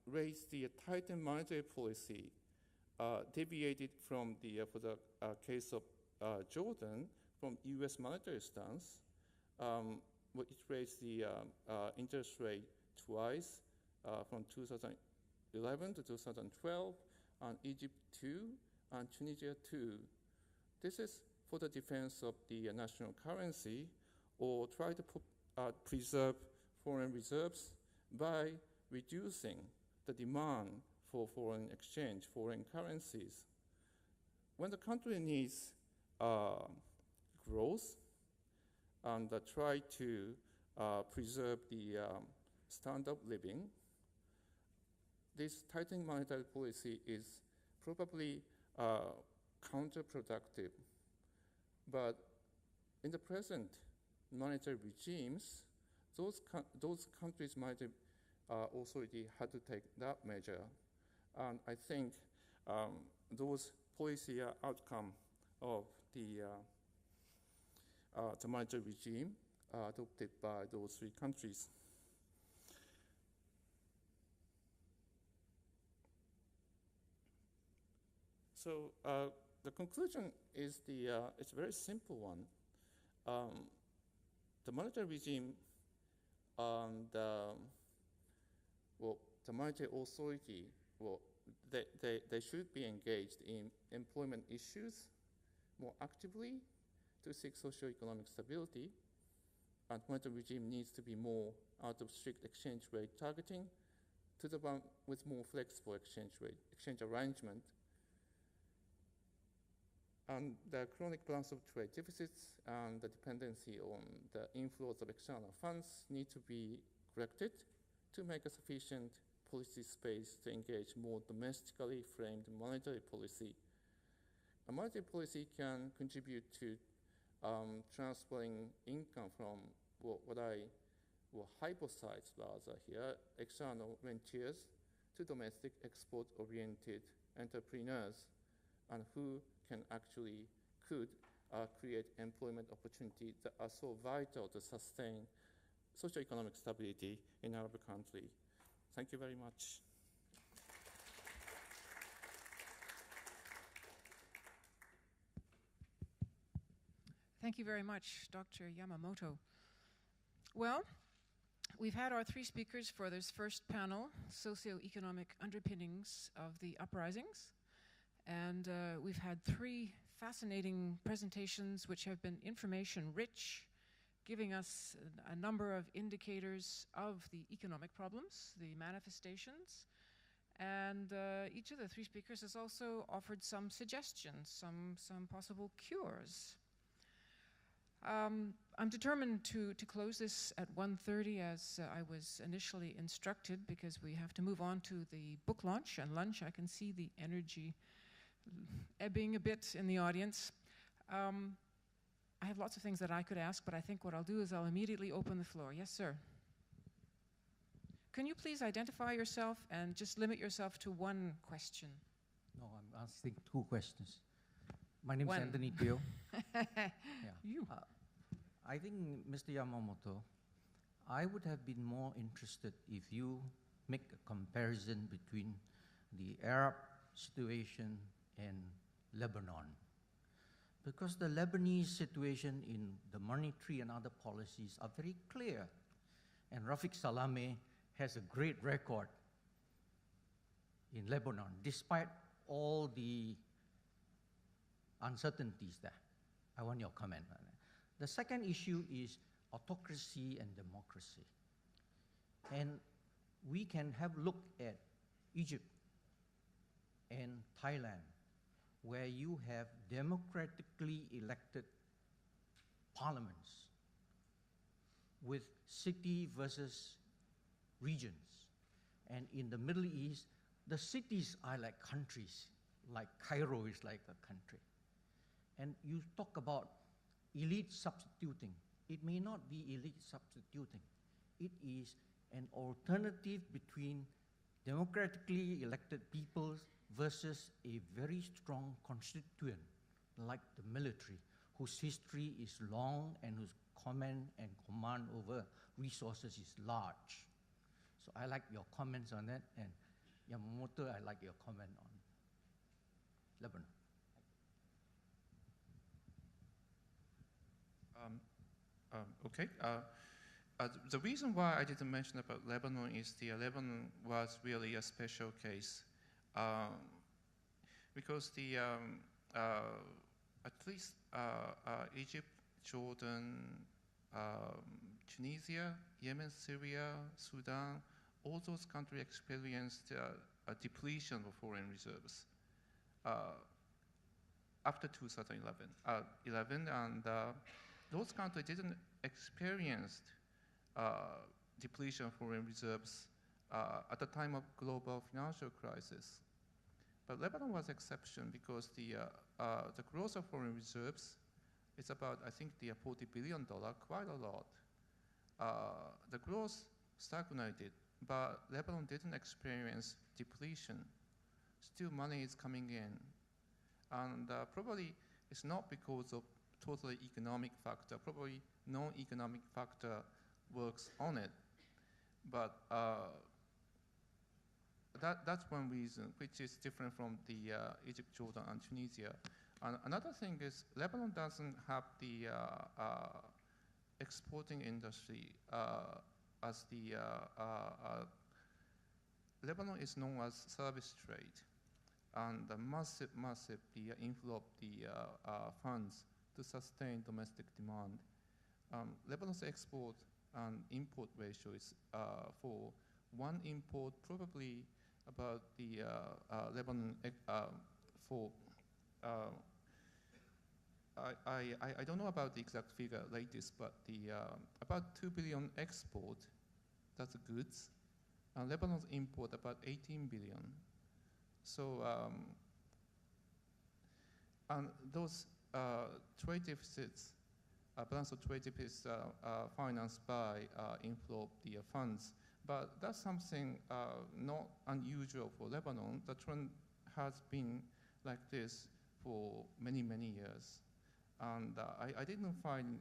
raised the tightened monetary policy, deviated from for the case of Jordan, from U.S. monetary stance. It raised the interest rate twice, from 2011 to 2012, and Egypt too, and Tunisia too. This is for the defense of the national currency, or try to preserve foreign reserves by reducing the demand for foreign exchange, foreign currencies. When the country needs growth and try to preserve the standard of living, this tightening monetary policy is probably counterproductive. But in the present monetary regimes, those countries might also had to take that measure. And I think those policy outcome of the monetary regime adopted by those three countries. So the conclusion is it's a very simple one. The monetary regime and the monetary authority, they should be engaged in employment issues more actively to seek socio-economic stability, and monetary regime needs to be more out of strict exchange rate targeting to the one with more flexible exchange arrangement. And the chronic balance of trade deficits and the dependency on the inflows of external funds need to be corrected to make a sufficient policy space to engage more domestically framed monetary policy. A monetary policy can contribute to transferring income from what I will hypothesize rather here, external rentiers to domestic export-oriented entrepreneurs, and who can actually could create employment opportunities that are so vital to sustain socio-economic stability in Arab country. Thank you very much. Thank you very much, Dr. Yamamoto. Well, we've had our three speakers for this first panel, Socio-economic Underpinnings of the Uprisings. And we've had three fascinating presentations which have been information-rich, giving us a number of indicators of the economic problems, the manifestations. And each of the three speakers has also offered some suggestions, some possible cures. I'm determined to close this at 1:30 as I was initially instructed, because we have to move on to the book launch and lunch. I can see the energy ebbing a bit in the audience. I have lots of things that I could ask, but I think what I'll do is I'll immediately open the floor. Yes, sir. Can you please identify yourself and just limit yourself to one question? No, I'm asking two questions. My name is Anthony Teo. Yeah. You. I think, Mr. Yamamoto, I would have been more interested if you make a comparison between the Arab situation and Lebanon. Because the Lebanese situation in the monetary and other policies are very clear. And Rafiq Salameh has a great record in Lebanon, despite all the uncertainties there. I want your comment on that. The second issue is autocracy and democracy. And we can have a look at Egypt and Thailand, where you have democratically elected parliaments with city versus regions. And in the Middle East, the cities are like countries, like Cairo is like a country. And you talk about elite substituting. It may not be elite substituting. It is an alternative between democratically elected peoples versus a very strong constituent like the military, whose history is long and whose command and command over resources is large. So I like your comments on that, and Yamamoto, I like your comment on Lebanon. Okay. The reason why I didn't mention about Lebanon is Lebanon was really a special case, because at least Egypt, Jordan, Tunisia, Yemen, Syria, Sudan, all those countries experienced a depletion of foreign reserves after 2011. And those countries didn't experience depletion of foreign reserves at the time of global financial crisis. But Lebanon was exception because the growth of foreign reserves is about, I think, the $40 billion, quite a lot. The growth stagnated, but Lebanon didn't experience depletion. Still money is coming in. And probably it's not because of totally economic factor, probably non-economic factor works on it. But that's one reason, which is different from the Egypt, Jordan, and Tunisia. And another thing is Lebanon doesn't have the exporting industry as the Lebanon is known as service trade, and the massive the inflow of the funds to sustain domestic demand. Lebanon's export and import ratio is for one import probably about the Lebanon for I don't know about the exact figure latest, but the about 2 billion export, that's goods, and Lebanon's import about 18 billion. So and those trade deficits, balance of trade deficits financed by inflow of the funds. But that's something not unusual for Lebanon. The trend has been like this for many, many years. And I didn't find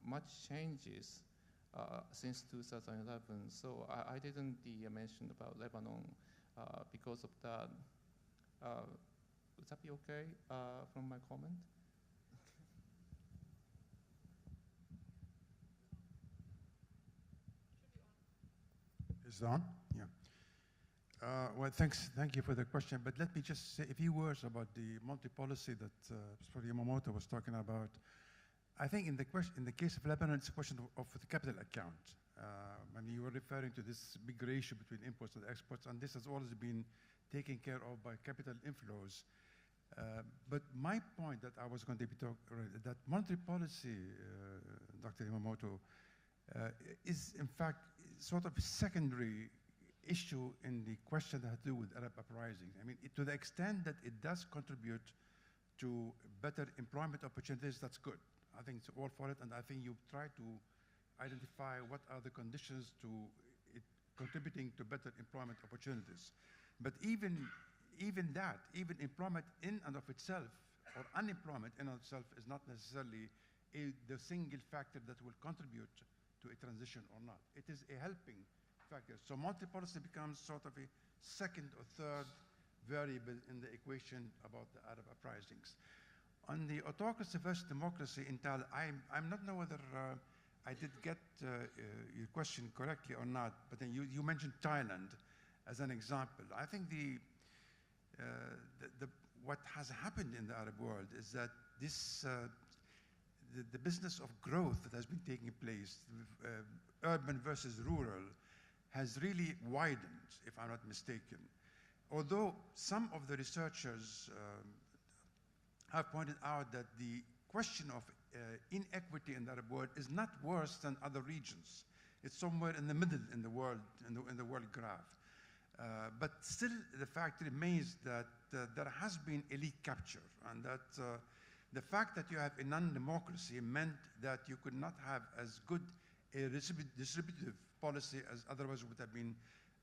much changes since 2011. So I didn't mention about Lebanon because of that. Would that be okay from my comment? Is it on? Yeah. Well, thank you for the question, but let me just say a few words about the multi-policy that Yamamoto was talking about. I think in the case of Lebanon, it's a question of the capital account. When you were referring to this big ratio between imports and exports, and this has always been taken care of by capital inflows. But my point that I was going to be talking, that monetary policy, Dr. Yamamoto, is in fact sort of a secondary issue in the question that has to do with Arab uprisings. I mean, to the extent that it does contribute to better employment opportunities, that's good. I think it's all for it, and I think you've tried to identify what are the conditions to it contributing to better employment opportunities. But even that, even employment in and of itself, or unemployment in and of itself, is not necessarily the single factor that will contribute to a transition or not. It is a helping factor. So multi-policy becomes sort of a second or third variable in the equation about the Arab uprisings. On the autocracy versus democracy in Thailand, I'm not know whether I did get your question correctly or not, but then you mentioned Thailand as an example. I think what has happened in the Arab world is that this the business of growth that has been taking place, urban versus rural, has really widened, if I'm not mistaken. Although some of the researchers have pointed out that the question of inequity in the Arab world is not worse than other regions. It's somewhere in the middle in the world, in the world graph. But still, the fact remains that there has been elite capture, and that the fact that you have a non-democracy meant that you could not have as good a distributive policy as otherwise would have been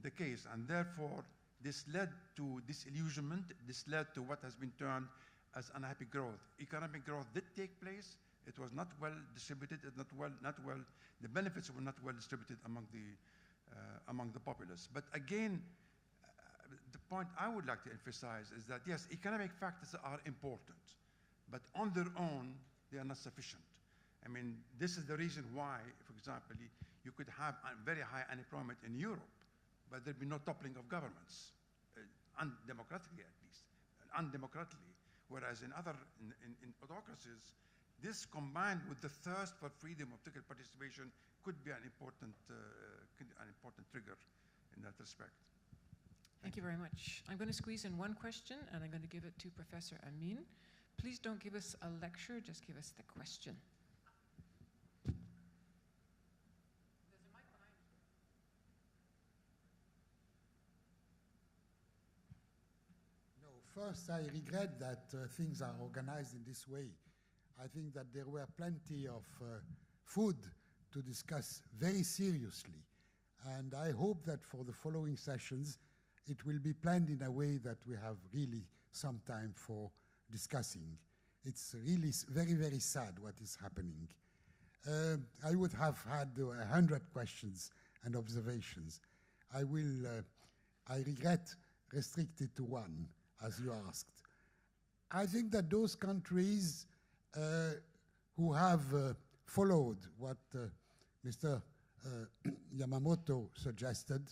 the case. And therefore, this led to disillusionment. This led to what has been termed as unhappy growth. Economic growth did take place. It was not well distributed. The benefits were not well distributed among the populace. But again, the point I would like to emphasize is that yes, economic factors are important, but on their own, they are not sufficient. I mean, this is the reason why, for example, you could have very high unemployment in Europe, but there'd be no toppling of governments, undemocratically at least, undemocratically. Whereas in autocracies, this combined with the thirst for freedom of political participation could be an important trigger in that respect. Thank you very much. I'm going to squeeze in one question, and I'm going to give it to Professor Amin. Please don't give us a lecture, just give us the question. There's a mic behind you. No, first I regret that things are organized in this way. I think that there were plenty of food to discuss very seriously. And I hope that for the following sessions, it will be planned in a way that we have really some time for discussing. It's really very, very sad what is happening. I would have had 100 questions and observations. I regret restricted to one, as you asked. I think that those countries who have followed what Mr. Yamamoto suggested,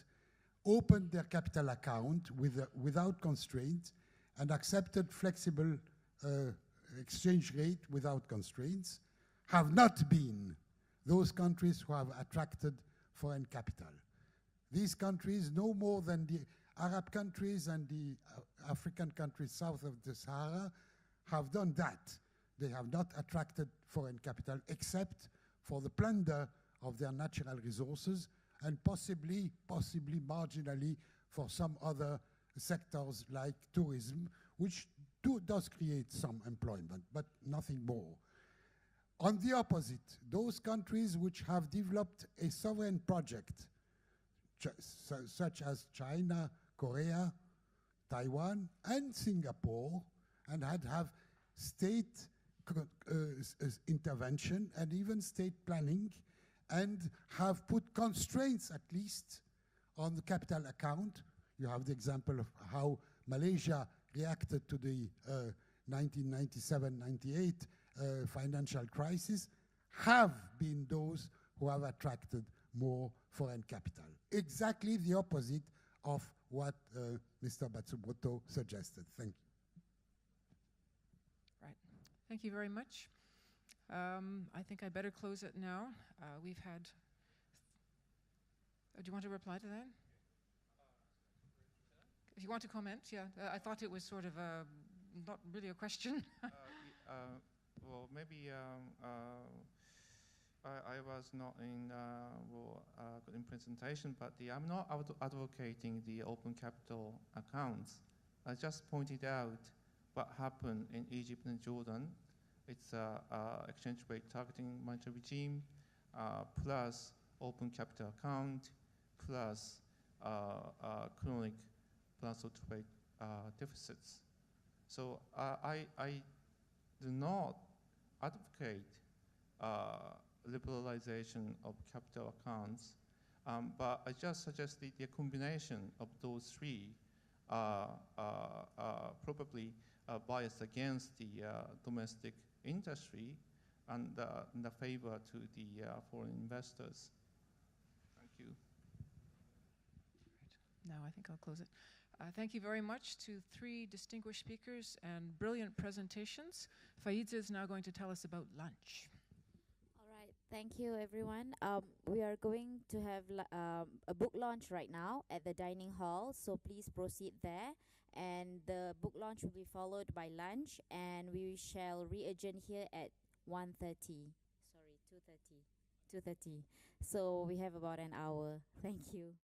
opened their capital account without constraints and accepted flexible exchange rate without constraints, have not been those countries who have attracted foreign capital. These countries, no more than the Arab countries and the African countries south of the Sahara, have done that. They have not attracted foreign capital except for the plunder of their natural resources and possibly marginally for some other sectors like tourism, which does create some employment, but nothing more. On the opposite, those countries which have developed a sovereign project, such as China, Korea, Taiwan, and Singapore, and have state intervention and even state planning, and have put constraints at least on the capital account. You have the example of how Malaysia reacted to the 1997-98 financial crisis, have been those who have attracted more foreign capital. Exactly the opposite of what Mr. Matsumoto suggested. Thank you. Right. Thank you very much. I think I better close it now. We've had... do you want to reply to that? If you want to comment, yeah. I thought it was sort of not really a question. Well, maybe I was not in good in presentation, but I'm not advocating the open capital accounts. I just pointed out what happened in Egypt and Jordan. It's exchange rate targeting monetary regime, plus open capital account, plus chronic financial trade deficits. So I do not advocate liberalization of capital accounts, but I just suggested the combination of those three probably biased against the domestic industry and the favor to the foreign investors. Thank you. Right. Now I think I'll close it. Thank you very much to three distinguished speakers and brilliant presentations. Faiza is now going to tell us about lunch. All right, thank you everyone. We are going to have a book launch right now at the dining hall, so please proceed there. And the book launch will be followed by lunch, and we shall re-adjourn here at 1:30. Sorry, 2:30. 2:30. So we have about an hour. Thank you.